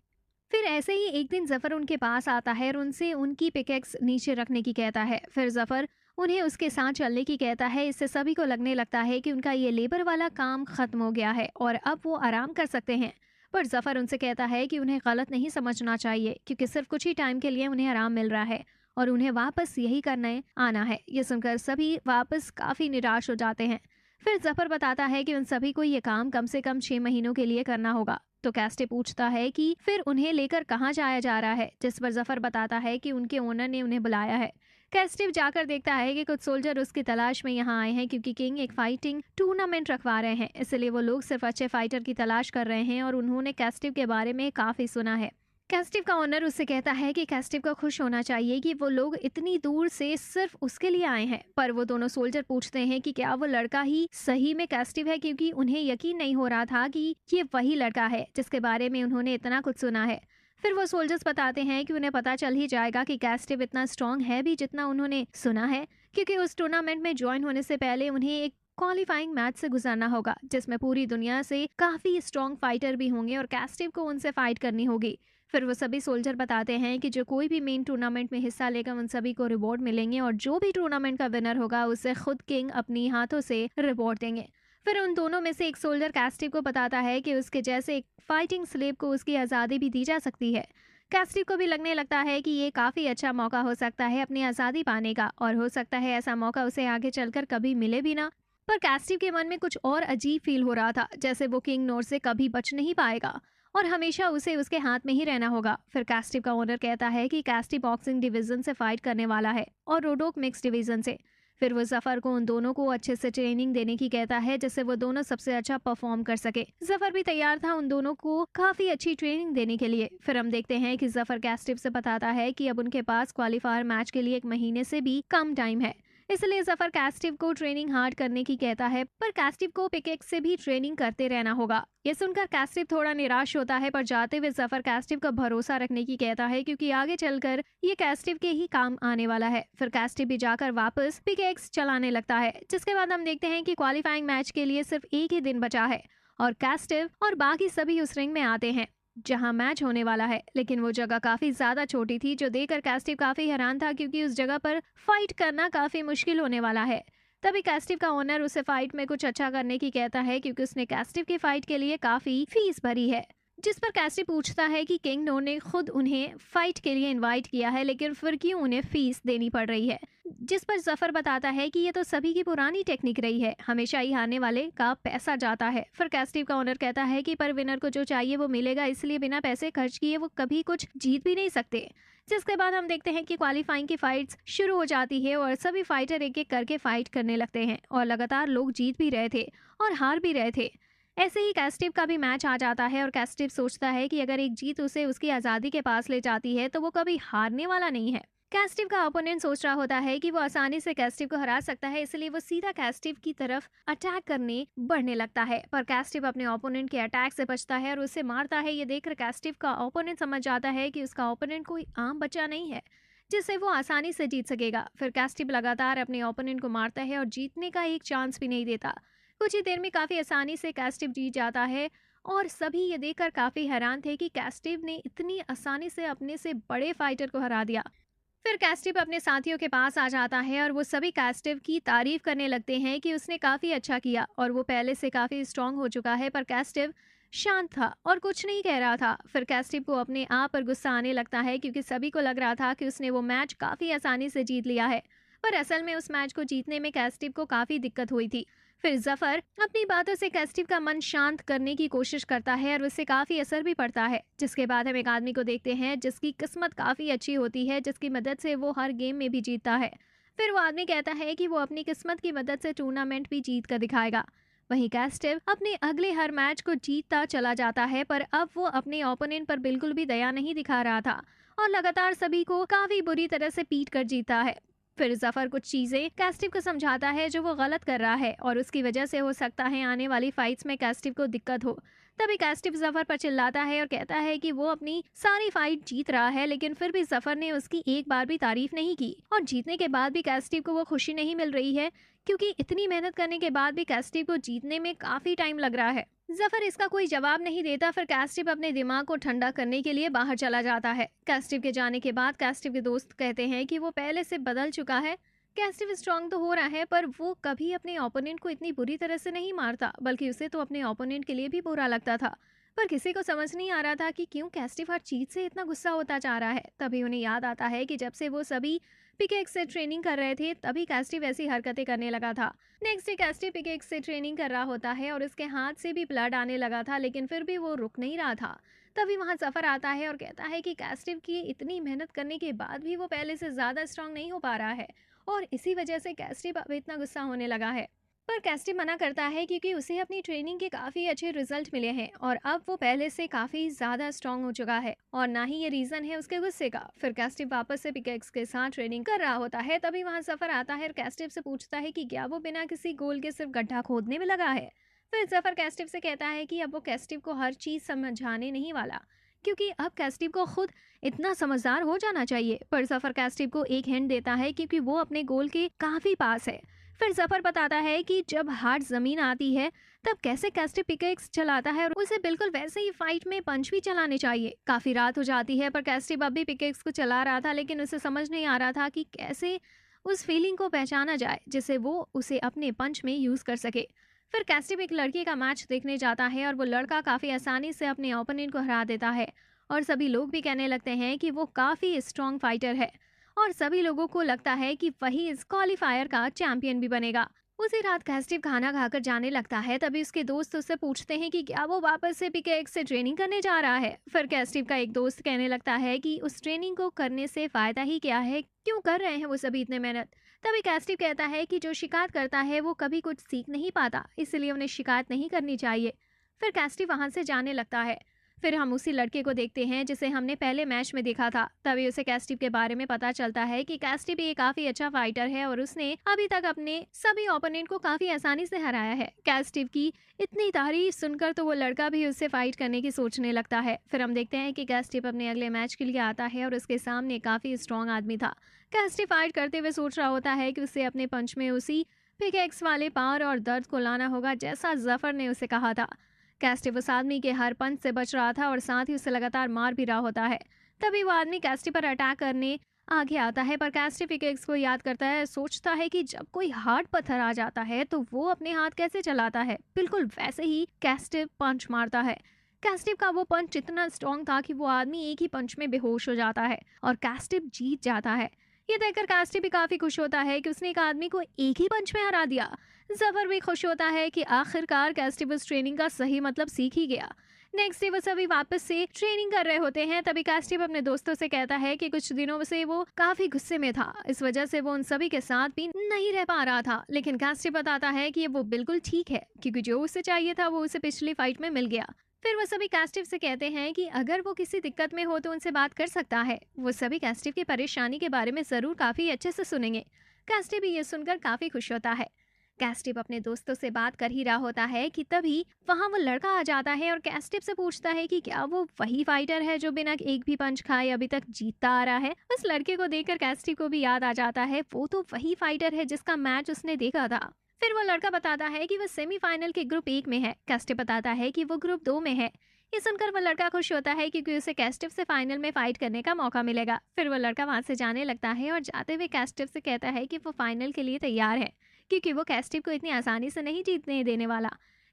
फिर ऐसे ही एक दिन जफर उनके पास आता है और उनसे उनकी पिकेक्स नीचे रखने की कहता है। फिर जफर उन्हें उसके साथ चलने की कहता है। इससे सभी को लगने लगता है कि उनका ये लेबर वाला काम खत्म हो गया है और अब वो आराम कर सकते हैं। पर जफर उनसे कहता है कि उन्हें गलत नहीं समझना चाहिए, क्योंकि सिर्फ कुछ ही टाइम के लिए उन्हें आराम मिल रहा है और उन्हें वापस यही करने आना है। ये सुनकर सभी वापस काफी निराश हो जाते हैं। फिर जफर बताता है कि उन सभी को ये काम कम से कम 6 महीनों के लिए करना होगा। तो कैस्टे पूछता है कि फिर उन्हें लेकर कहाँ जाया जा रहा है, जिस पर जफर बताता है कि उनके ओनर ने उन्हें बुलाया है। कैस्टिव जाकर देखता है कि कुछ सोल्जर उसकी तलाश में यहाँ आए हैं, क्योंकि किंग एक फाइटिंग टूर्नामेंट रखवा रहे हैं, इसलिए वो लोग सिर्फ अच्छे फाइटर की तलाश कर रहे हैं और उन्होंने कैस्टिव के बारे में काफी सुना है। कैस्टिव का ओनर उससे कहता है कि कैस्टिव को खुश होना चाहिए कि वो लोग इतनी दूर से सिर्फ उसके लिए आए हैं। पर वो दोनों सोल्जर पूछते हैं कि क्या वो लड़का ही सही में कैस्टिव है, क्योंकि उन्हें यकीन नहीं हो रहा था कि ये वही लड़का है जिसके बारे में उन्होंने इतना कुछ सुना है। फिर वो सोल्जर्स बताते हैं कि उन्हें पता चल ही जाएगा कि कैस्टिव इतना स्ट्रांग है भी जितना उन्होंने सुना है, क्योंकि उस टूर्नामेंट में ज्वाइन होने से पहले उन्हें एक क्वालिफाइंग मैच से गुजरना होगा जिसमें पूरी दुनिया से काफी स्ट्रांग फाइटर भी होंगे और कैस्टिव को उनसे फाइट करनी होगी। फिर वो सभी सोल्जर बताते हैं कि जो कोई भी मेन टूर्नामेंट में हिस्सा लेगा उन सभी को रिवॉर्ड मिलेंगे और जो भी टूर्नामेंट का विनर होगा उसे खुद किंग अपनी हाथों से रिवॉर्ड देंगे। फिर उन दोनों में से एक सोल्जर कैस्टिव को बताता है कि उसके जैसे एक फाइटिंग स्लेव को उसकी आज़ादी भी दी जा सकती है। कैस्टिव को भी लगने लगता है कि ये काफ़ी अच्छा मौका हो सकता है अपनी आज़ादी पाने का, और हो सकता है ऐसा मौका उसे आगे चलकर कभी मिले भी ना। पर कैस्टिव के मन में कुछ और अजीब फील हो रहा था, जैसे वो किंग नोर से कभी बच नहीं पाएगा और हमेशा उसे उसके हाथ में ही रहना होगा। फिर कैस्टिव का ओनर कहता है कि कैस्टिव बॉक्सिंग डिवीजन से फाइट करने वाला है और रोडोक मिक्स डिवीजन से। फिर वो जफर को उन दोनों को अच्छे से ट्रेनिंग देने की कहता है जिससे वो दोनों सबसे अच्छा परफॉर्म कर सके। जफर भी तैयार था उन दोनों को काफी अच्छी ट्रेनिंग देने के लिए। फिर हम देखते हैं कि जफर कैस्टिव से बताता है कि अब उनके पास क्वालिफायर मैच के लिए 1 महीने से भी कम टाइम है, इसलिए जफर कैस्टिव को ट्रेनिंग हार्ड करने की कहता है, पर कैस्टिव को पिकेक्स से भी ट्रेनिंग करते रहना होगा। ये सुनकर कैस्टिव थोड़ा निराश होता है, पर जाते हुए जफर कैस्टिव का भरोसा रखने की कहता है क्योंकि आगे चलकर ये कैस्टिव के ही काम आने वाला है। फिर कैस्टिव भी जाकर वापस पिकेक्स चलाने लगता है, जिसके बाद हम देखते हैं कि क्वालिफाइंग मैच के लिए सिर्फ एक ही दिन बचा है और कैस्टिव और बाकी सभी उस रिंग में आते हैं जहां मैच होने वाला है। लेकिन वो जगह काफी ज्यादा छोटी थी, जो देखकर कैस्टिव काफी हैरान था क्योंकि उस जगह पर फाइट करना काफी मुश्किल होने वाला है। तभी कैस्टिव का ओनर उसे फाइट में कुछ अच्छा करने की कहता है क्योंकि उसने कैस्टिव की फाइट के लिए काफी फीस भरी है। जिस पर कैस्टिव पूछता है कि किंग नो ने खुद उन्हें फाइट के लिए इनवाइट किया है, लेकिन फिर क्यों उन्हें फीस देनी पड़ रही है। जिस पर जफर बताता है कि ये तो सभी की पुरानी टेक्निक रही है, हमेशा ही हारने वाले का पैसा जाता है। फिर कैस्टिव का ओनर कहता है कि पर विनर को जो चाहिए वो मिलेगा, इसलिए बिना पैसे खर्च किए वो कभी कुछ जीत भी नहीं सकते। जिसके बाद हम देखते हैं कि क्वालिफाइंग की फाइट्स शुरू हो जाती है और सभी फाइटर एक एक करके फाइट करने लगते हैं और लगातार लोग जीत भी रहे थे और हार भी रहे थे। ऐसे ही कैस्टिव का भी मैच आ जाता है और कैस्टिव सोचता है कि अगर एक जीत उसे उसकी आज़ादी के पास ले जाती है तो वो कभी हारने वाला नहीं है। कैस्टिव का ओपोनेंट सोच रहा होता है कि वो आसानी से कैस्टिव को हरा सकता है, इसलिए वो सीधा कैस्टिव की तरफ अटैक करने बढ़ने लगता है, पर कैस्टिव अपने ओपोनेंट के अटैक से बचता है और उसे मारता है। ये देखकर कैस्टिव का ओपोनेंट समझ जाता है कि उसका ओपोनेंट कोई आम बच्चा नहीं है जिससे वो आसानी से जीत सकेगा। फिर कैस्टिव लगातार अपने ओपोनेंट को मारता है और जीतने का एक चांस भी नहीं देता। कुछ ही देर में काफी आसानी से कैस्टिव जीत जाता है और सभी ये देखकर काफी हैरान थे कि कैस्टिव ने इतनी आसानी से अपने से बड़े फाइटर को हरा दिया। फिर कैस्टिव अपने साथियों के पास आ जाता है और वो सभी कैस्टिव की तारीफ करने लगते हैं कि उसने काफी अच्छा किया और वो पहले से काफी स्ट्रांग हो चुका है, पर कैस्टिव शांत था और कुछ नहीं कह रहा था। फिर कैस्टिव को अपने आप पर गुस्सा आने लगता है क्योंकि सभी को लग रहा था कि उसने वो मैच काफी आसानी से जीत लिया है, पर असल में उस मैच को जीतने में कैस्टिव को काफी दिक्कत हुई थी। फिर जफर अपनी बातों से कैस्टिव का मन शांत करने की कोशिश करता है और उससे काफी असर भी पड़ता है। जिसके बाद हम एक आदमी को देखते हैं जिसकी किस्मत काफी अच्छी होती है, जिसकी मदद से वो हर गेम में भी जीतता है। फिर वो आदमी कहता है कि वो अपनी किस्मत की मदद से टूर्नामेंट भी जीत कर दिखाएगा। वहीं कैस्टिव अपने अगले हर मैच को जीतता चला जाता है, पर अब वो अपने ओपोनेंट पर बिल्कुल भी दया नहीं दिखा रहा था और लगातार सभी को काफी बुरी तरह से पीट कर जीता है। फिर जफर कुछ चीजें कैस्टिव को समझाता है जो वो गलत कर रहा है और उसकी वजह से हो सकता है आने वाली फाइट्स में कैस्टिव को दिक्कत हो। तभी कैस्टिव जफर पर चिल्लाता है और कहता है कि वो अपनी सारी फाइट जीत रहा है, लेकिन फिर भी जफर ने उसकी एक बार भी तारीफ नहीं की और जीतने के बाद भी कैस्टिव को वो खुशी नहीं मिल रही है क्योंकि इतनी मेहनत करने के बाद भी कैस्टिव को जीतने में काफी टाइम लग रहा है। जफर इसका कोई जवाब नहीं देता। फिर कैस्टिव अपने दिमाग को ठंडा करने के लिए बाहर चला जाता है। कैस्टिव के जाने के बाद कैस्टिव के दोस्त कहते हैं कि वो पहले से बदल चुका है। कैस्टिव स्ट्रांग तो हो रहा है, पर वो कभी अपने ओपोनेंट को इतनी बुरी तरह से नहीं मारता, बल्कि उसे तो अपने ओपोनेंट के लिए भी बुरा लगता था। पर किसी को समझ नहीं आ रहा था कि क्यों कैस्टिव हर चीज से इतना गुस्सा होता जा रहा है। तभी उन्हें याद आता है कि जब से वो सभी पिकेक्स से ट्रेनिंग कर रहे थे तभी कैस्टिव ऐसी हरकतें करने लगा था। नेक्स्ट डे कैस्टिव पिकेक्स से ट्रेनिंग कर रहा होता है और उसके हाथ से भी ब्लड आने लगा था, लेकिन फिर भी वो रुक नहीं रहा था। तभी वहां जफर आता है और कहता है कि कैस्टिव की इतनी मेहनत करने के बाद भी वो पहले से ज्यादा स्ट्रांग नहीं हो पा रहा है और इसी वजह से कैस्टिव अब इतना गुस्सा होने लगा है। पर कैस्टिव मना करता है क्योंकि उसे अपनी ट्रेनिंग के काफी अच्छे रिजल्ट मिले हैं और अब वो पहले से काफी ज्यादा स्ट्रांग हो चुका है और ना ही ये रीजन है उसके गुस्से का। फिर कैस्टिव वापस से पिकेक्स के साथ ट्रेनिंग कर रहा होता है। तभी वहां जफर आता है और कैस्टिव से पूछता है कि क्या वो बिना किसी गोल के सिर्फ गड्ढा खोदने में लगा है। फिर जफर कैस्टिव से कहता है कि अब वो कैस्टिव को हर चीज समझाने नहीं वाला क्योंकि अब कैस्टिव को खुद इतना समझदार हो जाना चाहिए। पर जफर कैस्टिव को एक हिंट देता है क्योंकि वो अपने गोल के काफी पास है। फिर जफर बताता है कि जब हार्ड जमीन आती है तब कैसे कैस्टिव पिकेक्स चलाता है और उसे बिल्कुल वैसे ही फाइट में पंच भी चलाने चाहिए। काफी रात हो जाती है पर कैस्टिव अब भी पिकेक्स को चला रहा था, लेकिन उसे समझ नहीं आ रहा था कि कैसे उस फीलिंग को पहचाना जाए जिससे वो उसे अपने पंच में यूज कर सके। फिर कैस्टिव एक लड़के का मैच देखने जाता है और वो लड़का काफी आसानी से अपने ओपोनेंट को हरा देता है और सभी लोग भी कहने लगते हैं कि वो काफी स्ट्रॉन्ग फाइटर है और सभी लोगों को लगता है कि वही इस क्वालिफायर का चैंपियन भी बनेगा। उसी रात कैस्टिव खाना खाकर जाने लगता है, तभी उसके दोस्त उससे पूछते हैं कि क्या वो वापस से पिकेक्स से ट्रेनिंग करने जा रहा है। फिर कैस्टिव का एक दोस्त कहने लगता है कि उस ट्रेनिंग को करने से फायदा ही क्या है, क्यों कर रहे हैं वो सभी इतने मेहनत। तभी कैस्टिव कहता है कि जो शिकायत करता है वो कभी कुछ सीख नहीं पाता, इसलिए उन्हें शिकायत नहीं करनी चाहिए। फिर कैस्टिव वहां से जाने लगता है। फिर हम उसी लड़के को देखते हैं जिसे हमने पहले मैच में देखा था। तभी उसे कैस्टिव के बारे में पता चलता है कि कैस्टिव भी काफी अच्छा फाइटर है और उसने अभी तक अपने सभी ओपोनेंट को काफी आसानी से हराया है। कैस्टिव की इतनी तारीफ सुनकर तो वो लड़का भी उससे फाइट करने की सोचने लगता है। फिर हम देखते हैं कि कैस्टिव अपने अगले मैच के लिए आता है और उसके सामने काफी स्ट्रॉन्ग आदमी था। कैस्टिव फाइट करते हुए सोच रहा होता है कि उसे अपने पंच में उसी पिकेक्स वाले पावर और दर्द को लाना होगा जैसा जफर ने उसे कहा था। कैस्टिव उस आदमी के हर पंच से बच रहा था और साथ ही उसे लगातार मार भी रहा होता है। तभी वो आदमी कैस्टिव पर अटैक करने आगे आता है, पर कैस्टिव पिकेक्स को याद करता है। सोचता है कि जब कोई हार्ड पत्थर आ जाता है तो वो अपने हाथ कैसे चलाता है, बिल्कुल वैसे ही कैस्टिव पंच मारता है। कैस्टिव का वो पंच इतना स्ट्रॉन्ग था कि वो आदमी एक ही पंच में बेहोश हो जाता है और कैस्टिव जीत जाता है। ये देखकर कैस्टिव भी काफी खुश होता है कि उसने एक आदमी को एक ही पंच में हरा दिया। जफर भी खुश होता है कि आखिरकार कैस्टिव उस ट्रेनिंग का सही मतलब सीख ही गया। नेक्स्ट डे वो सभी वापस से ट्रेनिंग कर रहे होते हैं। तभी कैस्टिव अपने दोस्तों से कहता है कि कुछ दिनों से वो काफी गुस्से में था, इस वजह से वो उन सभी के साथ भी नहीं रह पा रहा था। लेकिन कैस्टिव बताता है कि वो बिल्कुल ठीक है क्योंकि जो उसे चाहिए था वो उसे पिछली फाइट में मिल गया। फिर वो सभी कैस्टिव से कहते हैं कि अगर वो किसी दिक्कत में हो तो उनसे बात कर सकता है। वो सभी कैस्टिव की परेशानी के बारे में जरूर काफी अच्छे से सुनेंगे। कैस्टिव भी ये सुनकर काफी खुश होता है। कैस्टिव अपने दोस्तों से बात कर ही रहा होता है कि तभी वहां वो लड़का आ जाता है और कैस्टिव से पूछता है कि क्या वो वही फाइटर है जो बिना एक भी पंच खाए अभी तक जीतता आ रहा है। उस लड़के को देखकर कैस्टिव को भी याद आ जाता है, वो तो वही फाइटर है जिसका मैच उसने देखा था। फिर वो लड़का बताता है कि वो सेमीफाइनल के ग्रुप 1 में है। कैस्टिव बताता है कि वो ग्रुप 2 में है। ये सुनकर वो लड़का खुश होता है क्योंकि उसे कैस्टिव से फाइनल में फाइट करने का मौका मिलेगा। फिर वो लड़का वहां से जाने लगता है और जाते हुए कैस्टिव से कहता है कि वो फाइनल के लिए तैयार है क्योंकि वो कैस्टिव को इतनी आसानी से नहीं जीतने देने वाला।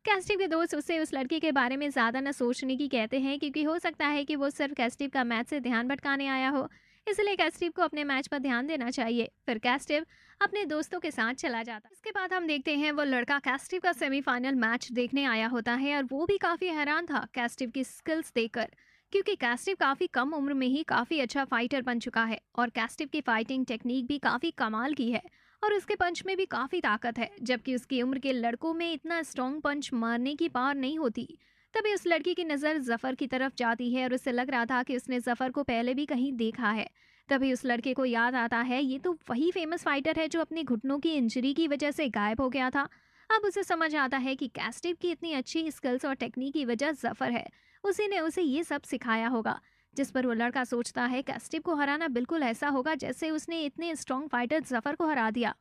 कैस्टिव के दोस्त उसे उस लड़के के बारे में ज्यादा न सोचने की कहते हैं क्योंकि हो सकता है कि वो सिर्फ कैस्टिव का मैच से ध्यान भटकाने आया हो, इसलिए कैस्टिव को अपने मैच पर ध्यान देना चाहिए। फिर कैस्टिव अपने दोस्तों के साथ चला जाता है। इसके बाद हम देखते हैं वो लड़का कैस्टिव का सेमीफाइनल मैच देखने आया होता है और वो भी काफी हैरान था कैस्टिव की स्किल्स देखकर, क्योंकि कैस्टिव काफी कम उम्र में ही काफी अच्छा फाइटर बन चुका है और कैस्टिव की फाइटिंग टेक्निक भी काफी कमाल की है और उसके पंच में भी काफी ताकत है, जबकि उसकी उम्र के लड़कों में इतना स्ट्रॉन्ग पंच मारने की पावर नहीं होती। तभी उस लड़की की नजर जफर की तरफ जाती है और उसे लग रहा था कि उसने जफर को पहले भी कहीं देखा है। तभी उस लड़के को याद आता है ये तो वही फेमस फाइटर है जो अपने घुटनों की इंजरी की वजह से गायब हो गया था। अब उसे समझ आता है कि कैस्टिव की इतनी अच्छी स्किल्स और टेक्निक की वजह जफर है, उसी ने उसे ये सब सिखाया होगा। जिस पर वो लड़का सोचता है कैस्टिव को हराना बिल्कुल ऐसा होगा जैसे उसने इतने स्ट्रॉन्ग फाइटर जफर को हरा दिया।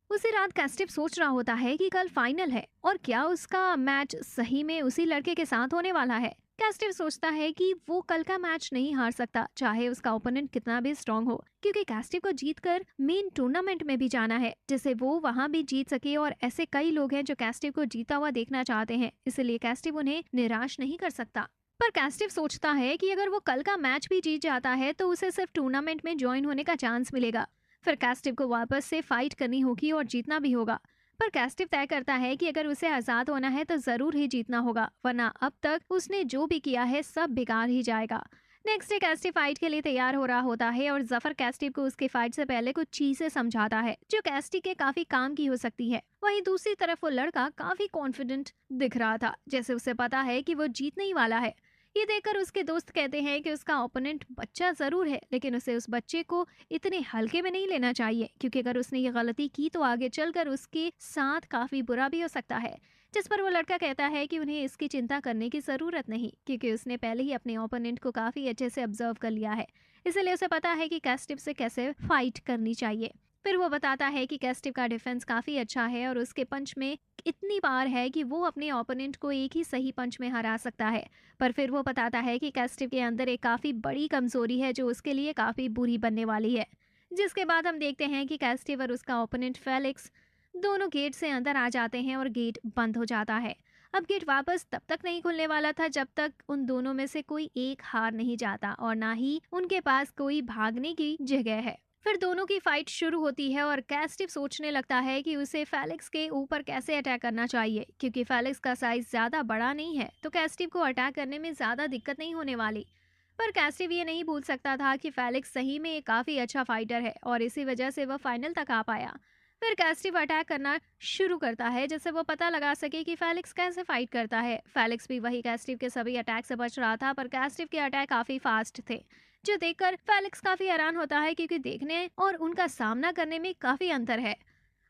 उसी रात कैस्टिव सोच रहा होता है कि कल फाइनल है और क्या उसका मैच सही में उसी लड़के के साथ होने वाला है। कैस्टिव सोचता है कि वो कल का मैच नहीं हार सकता, चाहे उसका ओपोनेंट कितना भी स्ट्रॉन्ग हो, क्योंकि कैस्टिव को जीतकर मेन टूर्नामेंट में भी जाना है जिससे वो वहां भी जीत सके और ऐसे कई लोग हैं जो कैस्टिव को जीता हुआ देखना चाहते हैं, इसलिए कैस्टिव उन्हें निराश नहीं कर सकता। पर कैस्टिव सोचता है कि अगर वो कल का मैच भी जीत जाता है तो उसे सिर्फ टूर्नामेंट में ज्वाइन होने का चांस मिलेगा। फिर कैस्टिव को वापस से फाइट करनी होगी और जीतना भी होगा। पर कैस्टिव तय करता है कि अगर उसे आजाद होना है तो जरूर ही जीतना होगा, वरना अब तक उसने जो भी किया है सब बेकार ही जाएगा। नेक्स्ट डे कैस्टिव फाइट के लिए तैयार हो रहा होता है और जफर कैस्टिव को उसके फाइट से पहले कुछ चीजें समझाता है जो कैस्टिव के काफी काम की हो सकती है। वहीं दूसरी तरफ वो लड़का काफी कॉन्फिडेंट दिख रहा था, जैसे उसे पता है कि वो जीतने ही वाला है। ये देखकर उसके दोस्त कहते हैं कि उसका ओपोनेंट बच्चा जरूर है, लेकिन उसे उस बच्चे को इतने हल्के में नहीं लेना चाहिए, क्योंकि अगर उसने ये गलती की तो आगे चलकर उसके साथ काफी बुरा भी हो सकता है। जिस पर वो लड़का कहता है कि उन्हें इसकी चिंता करने की ज़रूरत नहीं, क्योंकि उसने पहले ही अपने ओपोनेंट को काफ़ी अच्छे से ऑब्जर्व कर लिया है, इसलिए उसे पता है कि कैस्टिव से कैसे फाइट करनी चाहिए। फिर वो बताता है कि कैस्टिव का डिफेंस काफ़ी अच्छा है और उसके पंच में इतनी पावर है कि वो अपने ओपोनेंट को एक ही सही पंच में हरा सकता है। पर फिर वो बताता है कि कैस्टिव के अंदर एक काफ़ी बड़ी कमज़ोरी है जो उसके लिए काफ़ी बुरी बनने वाली है। जिसके बाद हम देखते हैं कि कैस्टिव और उसका ओपोनेंट फेलिक्स दोनों गेट से अंदर आ जाते हैं और गेट बंद हो जाता है। अब गेट वापस तब तक नहीं खुलने वाला था जब तक उन दोनों में से कोई एक हार नहीं जाता और ना ही उनके पास कोई भागने की जगह है। फिर दोनों की फाइट शुरू होती है और कैस्टिव सोचने लगता है कि उसे फेलिक्स के ऊपर कैसे अटैक करना चाहिए, क्योंकि फेलिक्स का साइज ज्यादा बड़ा नहीं है तो कैस्टिव को अटैक करने में ज्यादा दिक्कत नहीं होने वाली। पर कैस्टिव ये नहीं भूल सकता था कि फेलिक्स सही में काफी अच्छा फाइटर है और इसी वजह से वह फाइनल तक आ पाया। फिर कैस्टिव अटैक करना शुरू करता है जिससे वो पता लगा सके कि फेलिक्स कैसे फाइट करता है। फेलिक्स भी वही कैस्टिव के सभी अटैक से बच रहा था, पर कैस्टिव के अटैक काफी फास्ट थे, जो देखकर फेलिक्स काफी हैरान होता है क्योंकि देखने और उनका सामना करने में काफी अंतर है।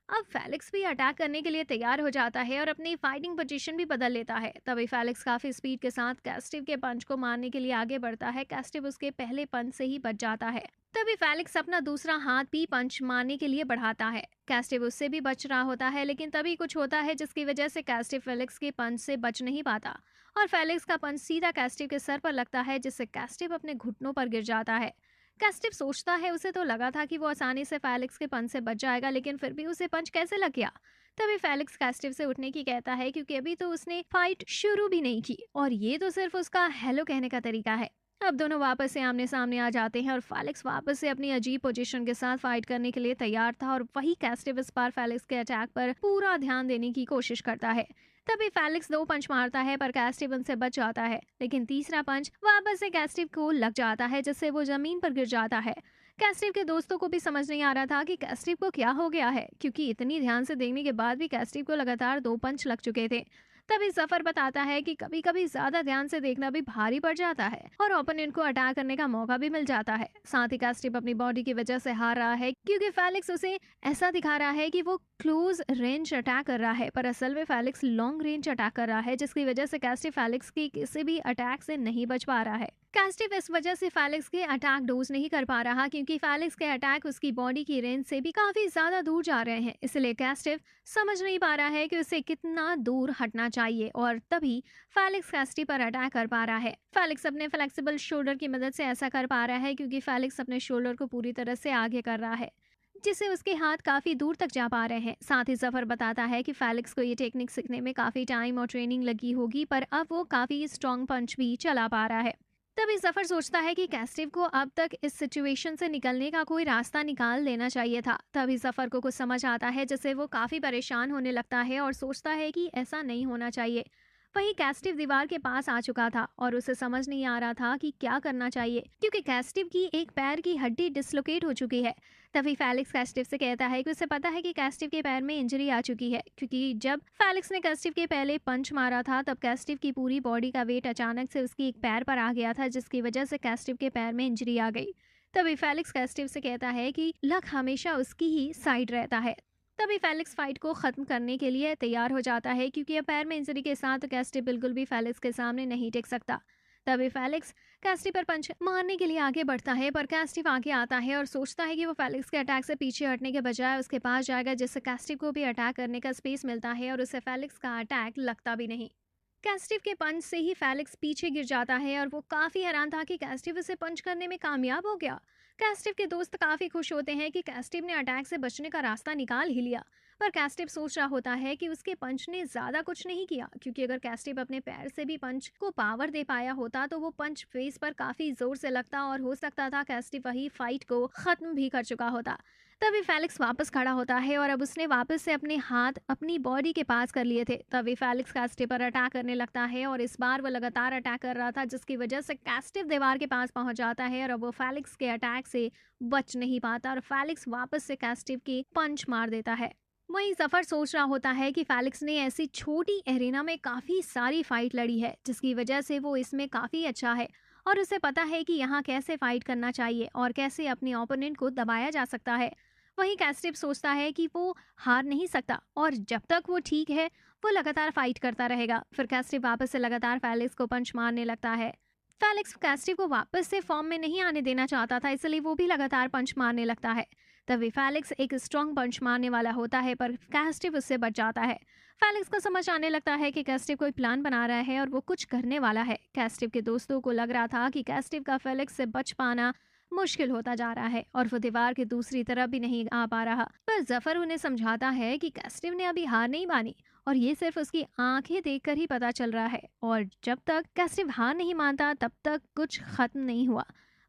अब फेलिक्स भी अटैक करने के लिए तैयार हो जाता है और अपनी फाइटिंग पोजीशन भी बदल लेता है। तभी फेलिक्स काफी स्पीड के साथ कैस्टिव के पंच को मारने के लिए आगे बढ़ता है। कैस्टिव उसके पहले पंच से ही बच जाता है। तभी फेलिक्स अपना दूसरा हाथ भी पंच मारने के लिए बढ़ाता है। कैस्टिव उससे भी बच रहा होता है, लेकिन तभी कुछ होता है जिसकी वजह से कैस्टिव फेलिक्स के पंच से बच नहीं पाता और फेलिक्स का पंच सीधा कैस्टिव के सर पर लगता है, जिससे कैस्टिव अपने घुटनों पर गिर जाता है। कैस्टिव सोचता है उसे तो लगा था कि वो आसानी से फेलिक्स के पंच से बच जाएगा, लेकिन फिर भी उसे पंच कैसे लग गया। तभी फेलिक्स कैस्टिव से उठने की कहता है क्योंकि अभी तो उसने फाइट शुरू भी नहीं की और ये तो सिर्फ उसका हेलो कहने का तरीका है। अब दोनों वापस से आमने सामने आ जाते हैं और फेलिक्स वापस से अपनी अजीब पोजीशन के साथ फाइट करने के लिए तैयार था और वही कैस्टिव इस बार फेलिक्स के अटैक पर पूरा ध्यान देने की कोशिश करता है। तभी फेलिक्स 2 पंच मारता है पर कैस्टिव उनसे बच जाता है, लेकिन तीसरा पंच वापस से कैस्टिव को लग जाता है जिससे वो जमीन पर गिर जाता है। कैस्टिव के दोस्तों को भी समझ नहीं आ रहा था कि कैस्टिव को क्या हो गया है, क्योंकि इतनी ध्यान से देखने के बाद भी कैस्टिव को लगातार 2 पंच लग चुके थे। तभी जफर बताता है कि कभी कभी ज्यादा ध्यान से देखना भी भारी पड़ जाता है और ओपोनेंट को अटैक करने का मौका भी मिल जाता है। साथ ही कैस्टिव अपनी बॉडी की वजह से हार रहा है क्योंकि फेलिक्स उसे ऐसा दिखा रहा है कि वो क्लोज रेंज अटैक कर रहा है, पर असल में फेलिक्स लॉन्ग रेंज अटैक कर रहा है, जिसकी वजह से कैस्टिव फेलिक्स की किसी भी अटैक से नहीं बच पा रहा है। कैस्टिव इस वजह से फेलिक्स के अटैक डोज नहीं कर पा रहा क्योंकि फेलिक्स के अटैक उसकी बॉडी की रेंज से भी काफी ज्यादा दूर जा रहे हैं, इसलिए कैस्टिव समझ नहीं पा रहा है कि उसे कितना दूर हटना चाहिए और तभी फेलिक्स कैस्टिव पर अटैक कर पा रहा है। फेलिक्स अपने फ्लेक्सिबल शोल्डर की मदद से ऐसा कर पा रहा है क्योंकि फेलिक्स अपने शोल्डर को पूरी तरह से आगे कर रहा है, जिससे उसके हाथ काफी दूर तक जा पा रहे हैं। साथ ही जफर बताता है कि फेलिक्स को ये टेक्निक सीखने में काफी टाइम और ट्रेनिंग लगी होगी, पर अब वो काफी स्ट्रॉन्ग पंच भी चला पा रहा है। तभी जफर सोचता है कि कैस्टिव को अब तक इस सिचुएशन से निकलने का कोई रास्ता निकाल देना चाहिए था। तभी जफर को कुछ समझ आता है जिससे वो काफी परेशान होने लगता है और सोचता है कि ऐसा नहीं होना चाहिए। वहीं कैस्टिव दीवार के पास आ चुका था और उसे समझ नहीं आ रहा था कि क्या करना चाहिए क्योंकि कैस्टिव की एक पैर की हड्डी डिसलोकेट हो चुकी है। तभी फेलिक्स कैस्टिव से कहता है कि उसे पता है कि कैस्टिव के पैर में इंजरी आ चुकी है, क्योंकि जब फेलिक्स ने कैस्टिव के पहले पंच मारा था तब कैस्टिव की पूरी बॉडी का वेट अचानक से उसकी एक पैर पर आ गया था, जिसकी वजह से कैस्टिव के पैर में इंजरी आ गई। तभी फेलिक्स कैस्टिव से कहता है कि लक हमेशा उसकी ही साइड रहता है। तभी फेलिक्स फाइट को खत्म करने के लिए तैयार हो जाता है क्योंकि अब पैर में इंजरी के साथ कैस्टिव बिल्कुल भी फेलिक्स के सामने नहीं टिक सकता। तभी फेलिक्स कैस्टिव पर पंच मारने के लिए आगे बढ़ता है, पर कैस्टिव आगे आता है और सोचता है कि वो फेलिक्स के अटैक से पीछे हटने के बजाय उसके पास जाएगा, जिससे कैस्टिव को भी अटैक करने का स्पेस मिलता है और उसे फेलिक्स का अटैक लगता भी नहीं। कैस्टिव के पंच से ही फेलिक्स पीछे गिर जाता है और वो काफी हैरान था कि कैस्टिव उसे पंच करने में कामयाब हो गया। कैस्टिव के दोस्त काफी खुश होते हैं कि कैस्टिव ने अटैक से बचने का रास्ता निकाल ही लिया, पर कैस्टिव सोच रहा होता है कि उसके पंच ने ज्यादा कुछ नहीं किया, क्योंकि अगर कैस्टिव अपने पैर से भी पंच को पावर दे पाया होता तो वो पंच फेस पर काफी जोर से लगता और हो सकता था कैस्टिव वही फाइट को खत्म भी कर चुका होता। तभी फेलिक्स वापस खड़ा होता है और अब उसने वापस से अपने हाथ अपनी बॉडी के पास कर लिए थे। तभी फेलिक्स कैस्टिव पर अटैक करने लगता है और इस बार वो लगातार अटैक कर रहा था, जिसकी वजह से कैस्टिव दीवार के पास पहुंच जाता है और अब वो फेलिक्स के अटैक से बच नहीं पाता और फेलिक्स वापस से कैस्टिव की पंच मार देता है। वहीं जफर सोच रहा होता है कि फेलिक्स ने ऐसी छोटी एरेना में काफी सारी फाइट लड़ी है, जिसकी वजह से वो इसमें काफी अच्छा है और उसे पता है कि यहाँ कैसे फाइट करना चाहिए और कैसे अपने ओपोनेंट को दबाया जा सकता है। वहीं कैस्टिव सोचता है कि वो हार नहीं सकता और जब तक वो ठीक है वो लगातार फाइट करता रहेगा। फिर कैस्टिव वापस से लगातार फेलिक्स को पंच मारने लगता है। फेलिक्स कैस्टिव को वापस से फॉर्म में नहीं आने देना चाहता था, इसलिए वो भी लगातार पंच मारने लगता है। तभी फेलिक्स एक स्ट्रॉन्ग पंच मारने वाला होता है पर कैस्टिव उससे बच जाता है। फेलिक्स को समझ आने लगता है कि कैस्टिव कोई प्लान बना रहा है और वो कुछ करने वाला है। कैस्टिव के दोस्तों को लग रहा था कि कैस्टिव का फेलिक्स से बच पाना मुश्किल होता जा रहा है और वो दीवार की दूसरी तरफ भी नहीं आ पा रहा। पर जफर उन्हें समझाता है कि कैस्टिव ने अभी हार नहीं मानी और ये सिर्फ उसकी आंखें देखकर ही पता चल रहा है और जब तक कैस्टिव हार नहीं मानता तब तक कुछ खत्म नहीं हुआ।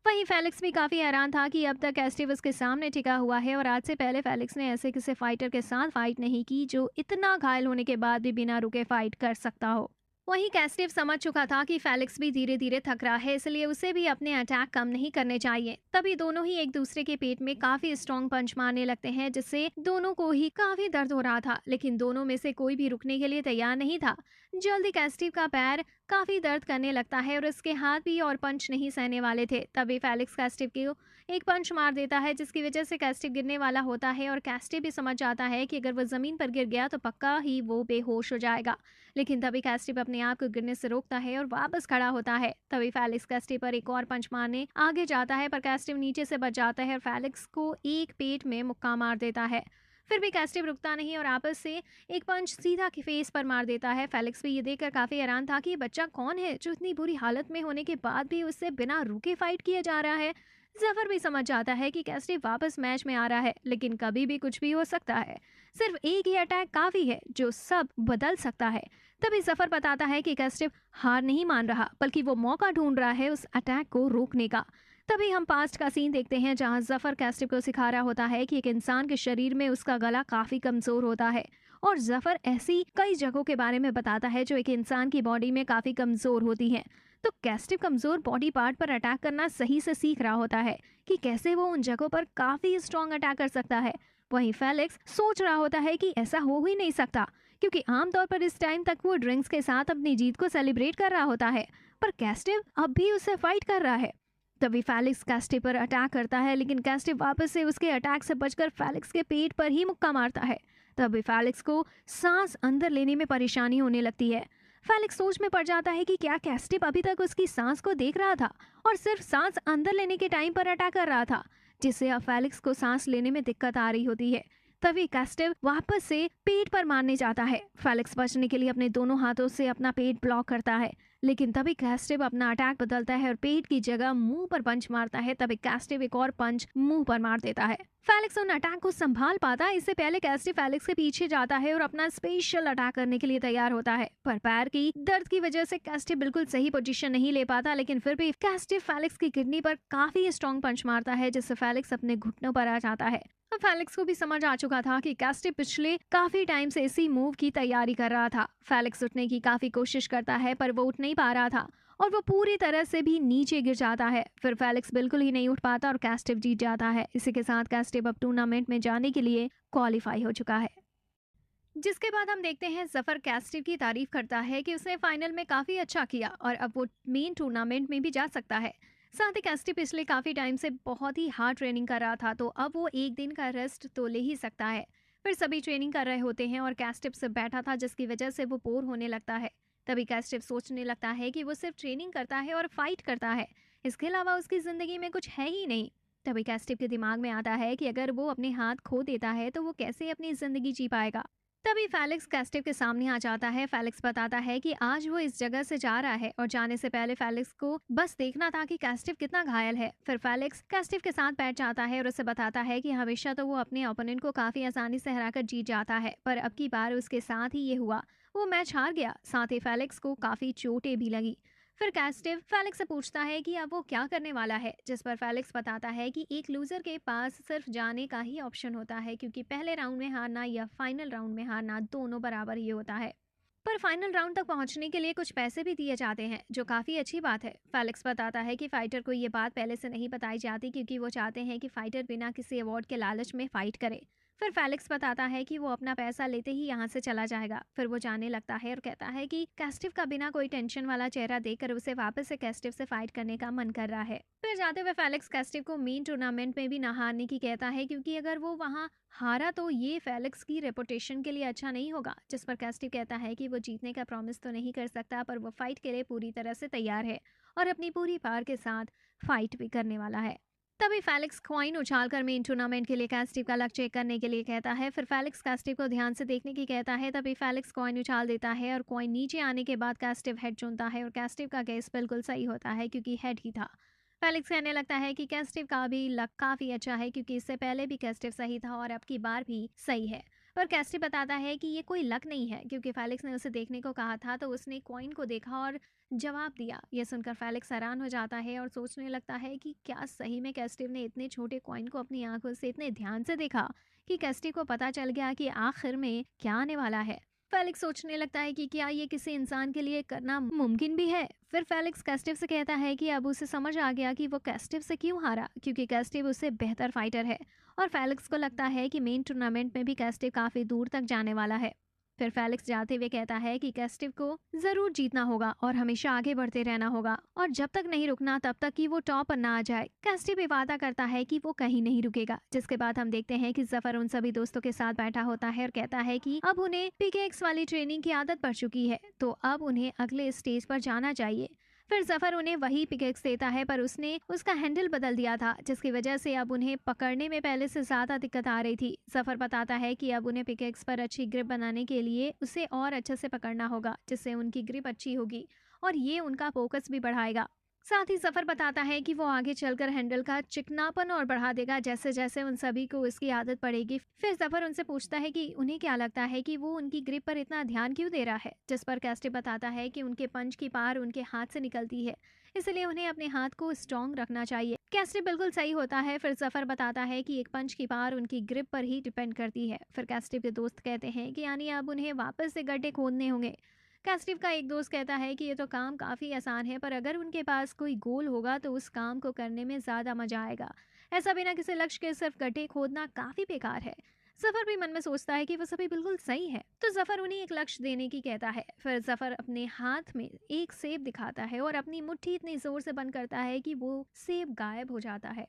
वहीं फेलिक्स भी काफी हैरान था कि अब तक कैस्टिव उसके सामने टिका हुआ है और आज से पहले फेलिक्स ने ऐसे किसी फाइटर के साथ फाइट नहीं की जो इतना घायल होने के बाद भी बिना रुके फाइट कर सकता हो। वहीं कैस्टिव समझ चुका था कि फेलिक्स भी धीरे धीरे थक रहा है, इसलिए उसे भी अपने अटैक कम नहीं करने चाहिए। तभी दोनों ही एक दूसरे के पेट में काफी स्ट्रॉन्ग पंच मारने लगते हैं जिससे दोनों को ही काफी दर्द हो रहा था, लेकिन दोनों में से कोई भी रुकने के लिए तैयार नहीं था। जल्दी कैस्टिव का पैर काफी दर्द करने लगता है और उसके हाथ भी और पंच नहीं सहने वाले थे। तभी फेलिक्स कैस्टिव को एक पंच मार देता है जिसकी वजह से कैस्टिव गिरने वाला होता है और कैस्टिव भी समझ जाता है कि अगर वो जमीन पर गिर गया तो पक्का ही वो बेहोश हो जाएगा। लेकिन तभी कैस्टिव अपने आप को गिरने से रोकता है और वापस खड़ा होता है। तभी फेलिक्स कैस्टिव पर एक और पंच मारने आगे जाता है पर कैस्टिव नीचे से बच जाता है और फेलिक्स को एक पेट में मुक्का मार देता है। फिर भी कैस्टिव रुकता नहीं और आपस से एक पंच सीधा के फेस पर मार देता है। फेलिक्स भी ये देखकर काफी हैरान था कि ये बच्चा कौन है जो इतनी बुरी हालत में होने के बाद भी उससे बिना रुके फाइट किया जा रहा है। जफर भी समझ जाता है कि कैस्टिव वापस मैच में आ रहा है, लेकिन कभी भी कुछ भी हो सकता है। सिर्फ एक ही अटैक काफी है जो सब बदल सकता है। तभी जफर बताता है कि कैस्टिव हार नहीं मान रहा बल्कि वो मौका ढूंढ रहा है उस अटैक को रोकने का। तभी हम पास्ट का सीन देखते हैं जहां जफर कैस्टिव को सिखा रहा होता है कि एक इंसान के शरीर में उसका गला काफी कमजोर होता है और जफर ऐसी कई जगहों के बारे में बताता है जो एक इंसान की बॉडी में काफी कमजोर होती हैं। तो कैस्टिव कमजोर बॉडी पार्ट पर अटैक करना सही से सीख रहा होता है कि कैसे वो उन जगहों पर काफी स्ट्रॉन्ग अटैक कर सकता है। वहीं फेलिक्स सोच रहा होता है कि ऐसा हो ही नहीं सकता क्योंकि आमतौर पर इस टाइम तक वो ड्रिंक्स के साथ अपनी जीत को सेलिब्रेट कर रहा होता है, पर कैस्टिव अब भी उससे फाइट कर रहा है। तभी फेलिक्स कैस्टिव पर अटैक करता है लेकिन कैस्टिव वापस से उसके अटैक से बचकर फेलिक्स के पेट पर ही मुक्का मारता है। तभी फेलिक्स को सांस अंदर लेने में परेशानी होने लगती है। फेलिक्स सोच में पड़ जाता है कि क्या कैस्टिव अभी तक उसकी सांस को देख रहा था और सिर्फ सांस अंदर लेने के टाइम पर अटैक कर रहा था, जिससे अब फेलिक्स को सांस लेने में दिक्कत आ रही होती है। तभी कैस्टिव वापस से पेट पर मारने जाता है। फेलिक्स बचने के लिए अपने दोनों हाथों से अपना पेट ब्लॉक करता है, लेकिन तभी कैस्टिव अपना अटैक बदलता है और पेट की जगह मुंह पर पंच मारता है। तभी कैस्टिव एक और पंच मुंह पर मार देता है। फेलिक्स उन अटैक को संभाल पाता है। इससे पहले कैस्टिव फेलिक्स के पीछे जाता है और अपना स्पेशल अटैक करने के लिए तैयार होता है, पर पैर की दर्द की वजह से कैस्टिव बिल्कुल सही पोजीशन नहीं ले पाता। लेकिन फिर भी कैस्टिव फेलिक्स की किडनी पर काफी स्ट्रॉन्ग पंच मारता है जिससे फेलिक्स अपने घुटनों पर आ जाता है। अब फेलिक्स को भी समझ आ चुका था कि कैस्टिव पिछले काफी टाइम से इसी मूव की तैयारी कर रहा था। फेलिक्स उठने की काफी कोशिश करता है पर वो उठ नहीं पा रहा था और वो पूरी तरह से भी नीचे गिर जाता है। फिर फेलिक्स बिल्कुल ही नहीं उठ पाता और कैस्टिव जीत जाता है। इसी के साथ कैस्टिव अब टूर्नामेंट में जाने के लिए क्वालिफाई हो चुका है। जिसके बाद हम देखते हैं जफर कैस्टिव की तारीफ करता है कि उसने फाइनल में काफी अच्छा किया और अब वो मेन टूर्नामेंट में भी जा सकता है। साथ ही कैस्टिव पिछले काफी टाइम से बहुत ही हार्ड ट्रेनिंग कर रहा था, तो अब वो एक दिन का रेस्ट तो ले ही सकता है। फिर सभी ट्रेनिंग कर रहे होते हैं और कैस्टिव से बैठा था जिसकी वजह से वो बोर होने लगता है। तभी कैस्टिव सोचने लगता है कि वो सिर्फ ट्रेनिंग करता है और फाइट करता है, इसके अलावा उसकी जिंदगी में कुछ है ही नहीं। तभी कैस्टिव के दिमाग में आता है कि अगर वो अपने हाथ खो देता है तो वो कैसे अपनी जिंदगी जी पाएगा। तभी फेलिक्स कैस्टिव के सामने आ जाता है। फेलिक्स बताता है कि आज वो इस जगह से जा रहा है और जाने से पहले फेलिक्स को बस देखना था कि कैस्टिव कितना घायल है। फिर फेलिक्स कैस्टिव के साथ बैठ जाता है और उसे बताता है कि हमेशा तो वो अपने ओपोनेंट को काफी आसानी से हराकर जीत जाता है, पर अब की बार उसके साथ ही ये हुआ, वो मैच हार गया। साथ ही फेलिक्स को काफी चोटें भी लगी। फिर कैस्टिव फेलिक्स से पूछता है कि अब वो क्या करने वाला है, जिस पर फेलिक्स बताता है कि एक लूजर के पास सिर्फ जाने का ही ऑप्शन होता है, क्योंकि पहले राउंड में हारना या फाइनल राउंड में हारना दोनों बराबर ही होता है। पर फाइनल राउंड तक पहुंचने के लिए कुछ पैसे भी दिए जाते हैं, जो काफी अच्छी बात है। फेलिक्स बताता है कि फाइटर को ये बात पहले से नहीं बताई जाती क्योंकि वो चाहते हैं कि फाइटर बिना किसी अवार्ड के लालच में फाइट करे। फिर फेलिक्स बताता है कि वो अपना पैसा लेते ही यहाँ से चला जाएगा। फिर वो जाने लगता है और कहता है कि कैस्टिव का बिना कोई टेंशन वाला चेहरा देखकर उसे वापस से कैस्टिव से फाइट करने का मन कर रहा है। फिर जाते हुए फेलिक्स कैस्टिव को मेन टूर्नामेंट में भी ना हारने की कहता है, क्योंकि अगर वो वहाँ हारा तो ये फेलिक्स की रेपुटेशन के लिए अच्छा नहीं होगा। जिस पर कैस्टिव कहता है कि वो जीतने का प्रॉमिस तो नहीं कर सकता, पर वो फाइट के लिए पूरी तरह से तैयार है और अपनी पूरी पावर के साथ फाइट भी करने वाला है। तभी फेलिक्स कॉइन उछालकर मेन टूर्नामेंट के लिए कैस्टिव का लक चेक करने के लिए कहता है। फिर फेलिक्स कैस्टिव को ध्यान से देखने की कहता है। तभी फेलिक्स कॉइन उछाल देता है और कॉइन नीचे आने के बाद कैस्टिव हेड चुनता है और कैस्टिव का गेस बिल्कुल सही होता है, क्योंकि हेड ही था। फेलिक्स कहने लगता है कि कैस्टिव का भी लक काफी अच्छा है, क्योंकि इससे पहले भी कैस्टिव सही था और अब की बार भी सही है। पर कैस्टिव बताता है कि ये कोई लक नहीं है, क्योंकि फेलिक्स ने उसे देखने को कहा था तो उसने कॉइन को देखा और जवाब दिया। यह सुनकर फेलिक्स हैरान हो जाता है और सोचने लगता है कि क्या सही में कैस्टिव ने इतने छोटे कॉइन को अपनी आंखों से इतने ध्यान से देखा कि कैस्टिव को पता चल गया कि आखिर में क्या आने वाला है। फेलिक्स सोचने लगता है कि क्या ये किसी इंसान के लिए करना मुमकिन भी है। फिर फेलिक्स कैस्टिव से कहता है कि अब उसे समझ आ गया कि वो कैस्टिव से क्यों हारा, क्योंकि कैस्टिव उससे बेहतर फाइटर है और फेलिक्स को लगता है कि मेन टूर्नामेंट में भी कैस्टिव काफी दूर तक जाने वाला है। फिर फेलिक्स जाते हुए कहता है कि कैस्टिव को जरूर जीतना होगा और हमेशा आगे बढ़ते रहना होगा और जब तक नहीं रुकना तब तक कि वो टॉप पर ना आ जाए। कैस्टिव भी वादा करता है कि वो कहीं नहीं रुकेगा। जिसके बाद हम देखते हैं कि जफर उन सभी दोस्तों के साथ बैठा होता है और कहता है कि अब उन्हें PKX वाली ट्रेनिंग की आदत पड़ चुकी है, तो अब उन्हें अगले स्टेज पर जाना चाहिए। फिर जफर उन्हें वही PKX देता है, पर उसने उसका हैंडल बदल दिया था, जिसकी वजह से अब उन्हें पकड़ने में पहले से ज्यादा दिक्कत आ रही थी। जफर बताता है कि अब उन्हें PKX पर अच्छी ग्रिप बनाने के लिए उसे और अच्छे से पकड़ना होगा, जिससे उनकी ग्रिप अच्छी होगी और ये उनका फोकस भी बढ़ाएगा। साथ ही जफर बताता है कि वो आगे चलकर हैंडल का चिकनापन और बढ़ा देगा जैसे जैसे उन सभी को इसकी आदत पड़ेगी। फिर जफर उनसे पूछता है कि उन्हें क्या लगता है कि वो उनकी ग्रिप पर इतना ध्यान क्यों दे रहा है। जिस पर कैस्टिव बताता है कि उनके पंच की पार उनके हाथ से निकलती है, इसलिए उन्हें अपने हाथ को स्ट्रॉन्ग रखना चाहिए। कैस्टिव बिल्कुल सही होता है। फिर जफर बताता है कि एक पंच की पार उनकी ग्रिप पर ही डिपेंड करती है। फिर कैस्टिव के दोस्त कहते हैं कि यानी अब उन्हें वापस से गड्ढे खोदने होंगे। कैस्टिव का एक दोस्त कहता है कि ये तो काम काफ़ी आसान है, पर अगर उनके पास कोई गोल होगा तो उस काम को करने में ज़्यादा मजा आएगा। ऐसा बिना किसी लक्ष्य के सिर्फ गड्ढे खोदना काफ़ी बेकार है। जफर भी मन में सोचता है कि वो सभी बिल्कुल सही है, तो जफर उन्हें एक लक्ष्य देने की कहता है। फिर जफर अपने हाथ में एक सेब दिखाता है और अपनी मुट्ठी इतनी जोर से बंद करता है कि वो सेब गायब हो जाता है।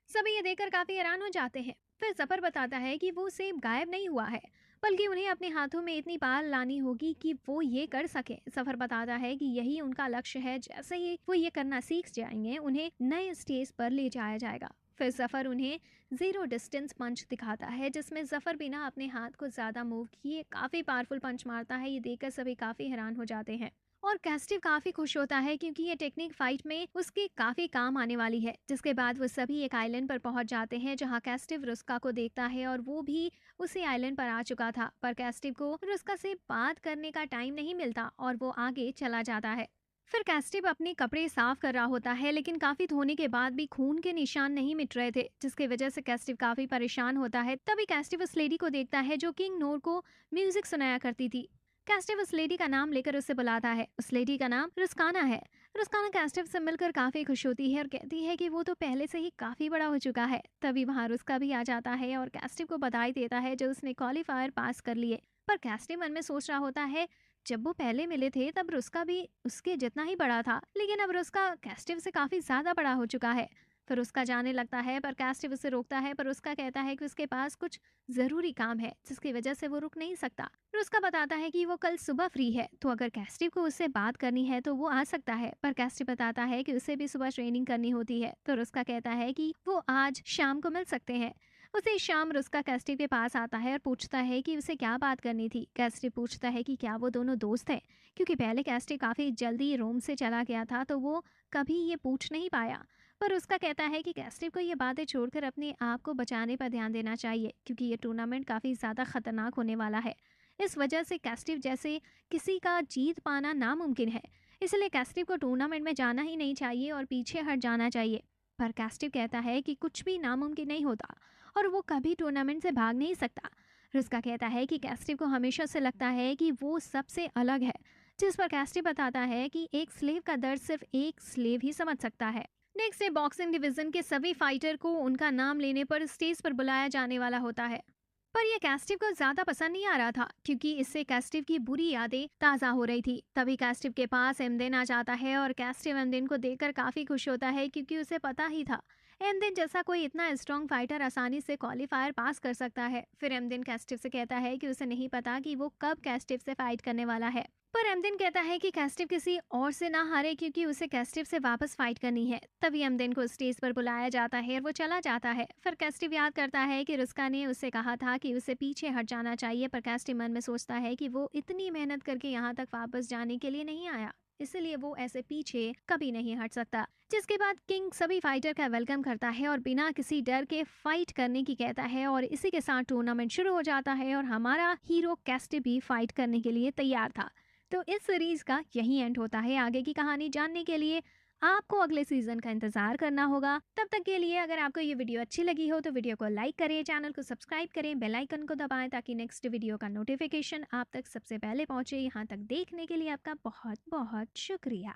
सभी ये देखकर काफी हैरान हो जाते हैं। फिर जफर बताता है कि वो सेब गायब नहीं हुआ है, बल्कि उन्हें अपने हाथों में इतनी पार लानी होगी कि वो ये कर सके। जफर बताता है कि यही उनका लक्ष्य है। जैसे ही वो ये करना सीख जाएंगे, उन्हें नए स्टेज पर ले जाया जाएगा। फिर जफर उन्हें 0 डिस्टेंस पंच दिखाता है, जिसमें जफर बिना अपने हाथ को ज्यादा मूव किए काफी पावरफुल पंच मारता है। ये देखकर सभी काफी हैरान हो जाते हैं और कैस्टिव काफी खुश होता है, क्योंकि ये टेक्निक फाइट में उसके काफी काम आने वाली है। जिसके बाद वो सभी एक आइलैंड पर पहुंच जाते हैं, जहां कैस्टिव रुस्का को देखता है और वो भी उसी आइलैंड पर आ चुका था। पर कैस्टिव को रुस्का से बात करने का टाइम नहीं मिलता और वो आगे चला जाता है। फिर कैस्टिव अपने कपड़े साफ कर रहा होता है, लेकिन काफी धोने के बाद भी खून के निशान नहीं मिट रहे थे, जिसकी वजह से कैस्टिव काफी परेशान होता है। तभी कैस्टिव उस लेडी को देखता है जो किंग नोर को म्यूजिक सुनाया करती थी। कैस्टिव उस लेडी का नाम लेकर उसे बुलाता है। उस लेडी का नाम रुस्काना है। रुस्काना कैस्टिव से मिलकर काफी खुश होती है और कहती है कि वो तो पहले से ही काफी बड़ा हो चुका है। तभी वहाँ रुस्का भी आ जाता है और कैस्टिव को बधाई देता है जो उसने क्वालीफायर पास कर लिए। पर कैस्टिव मन में सोच रहा होता है, जब वो पहले मिले थे तब रुस्का भी उसके जितना ही बड़ा था, लेकिन अब रुस्का कैस्टिव से काफी ज्यादा बड़ा हो चुका है। फिर उसका जाने लगता है, पर कैस्टिव उसे रोकता है। पर उसका कहता है कि उसके पास कुछ जरूरी काम है, जिसकी वजह से वो रुक नहीं सकता। रुस्का बताता है कि वो कल सुबह फ्री है, तो अगर कैस्टिव को उससे बात करनी है तो वो आ सकता है। पर कैस्टिव बताता है कि उसे भी सुबह ट्रेनिंग करनी होती है, तो रुस्का कहता है कि वो आज शाम को मिल सकते हैं। उसे शाम रुस्का कैस्टिव के पास आता है और पूछता है कि उसे क्या बात करनी थी। कैस्टिव पूछता है कि क्या वो दोनों दोस्त हैं, क्योंकि पहले कैस्टिव काफी जल्दी रोम से चला गया था, तो वो कभी ये पूछ नहीं पाया। पर उसका कहता है कि कैस्टिव को ये बातें छोड़कर अपने आप को बचाने पर ध्यान देना चाहिए, क्योंकि ये टूर्नामेंट काफी ज्यादा खतरनाक होने वाला है। इस वजह से कैस्टिव जैसे किसी का जीत पाना नामुमकिन है, इसलिए कैस्टिव को टूर्नामेंट में जाना ही नहीं चाहिए और पीछे हट जाना चाहिए। पर कैस्टिव कहता है कि कुछ भी नामुमकिन नहीं होता और वो कभी टूर्नामेंट से भाग नहीं सकता। रुस्का कहता है कि कैस्टिव को हमेशा से लगता है कि वो सबसे अलग है, जिस पर कैस्टिव बताता है कि एक स्लेव का दर्द सिर्फ एक स्लेव ही समझ सकता है। नेक्स्ट डे बॉक्सिंग डिवीजन के सभी फाइटर को उनका नाम लेने पर स्टेज पर बुलाया जाने वाला होता है। पर ये कैस्टिव को ज्यादा पसंद नहीं आ रहा था क्योंकि इससे कैस्टिव की बुरी यादें ताजा हो रही थी। तभी कैस्टिव के पास एमदेन आ जाता है और कैस्टिव एमदेन को देखकर काफी खुश होता है क्योंकि उसे पता ही था एमदेन जैसा कोई इतना स्ट्रॉन्ग फाइटर आसानी से क्वालिफायर पास कर सकता है। फिर एमदेन कैस्टिव से कहता है कि उसे नहीं पता कि वो कब कैस्टिव से फाइट करने वाला है, पर एमदेन कहता है कि कैस्टिव किसी और से ना हारे क्योंकि उसे कैस्टिव से वापस फाइट करनी है। तभी एमदेन को स्टेज पर बुलाया जाता है और वो चला जाता है। फिर कैस्टिव याद करता है कि रुस्का ने उससे कहा था कि उसे पीछे हट जाना चाहिए, पर कैस्टिव मन में सोचता है कि वो इतनी मेहनत करके यहाँ तक वापस जाने के लिए नहीं आया, इसलिए वो ऐसे पीछे कभी नहीं हट सकता। जिसके बाद किंग सभी फाइटर का वेलकम करता है और बिना किसी डर के फाइट करने की कहता है और इसी के साथ टूर्नामेंट शुरू हो जाता है और हमारा हीरो कैस्टिव भी फाइट करने के लिए तैयार था। तो इस सीरीज का यही एंड होता है। आगे की कहानी जानने के लिए आपको अगले सीजन का इंतजार करना होगा। तब तक के लिए अगर आपको ये वीडियो अच्छी लगी हो तो वीडियो को लाइक करें, चैनल को सब्सक्राइब करें, बेल आइकन को दबाएं ताकि नेक्स्ट वीडियो का नोटिफिकेशन आप तक सबसे पहले पहुंचे। यहाँ तक देखने के लिए आपका बहुत बहुत शुक्रिया।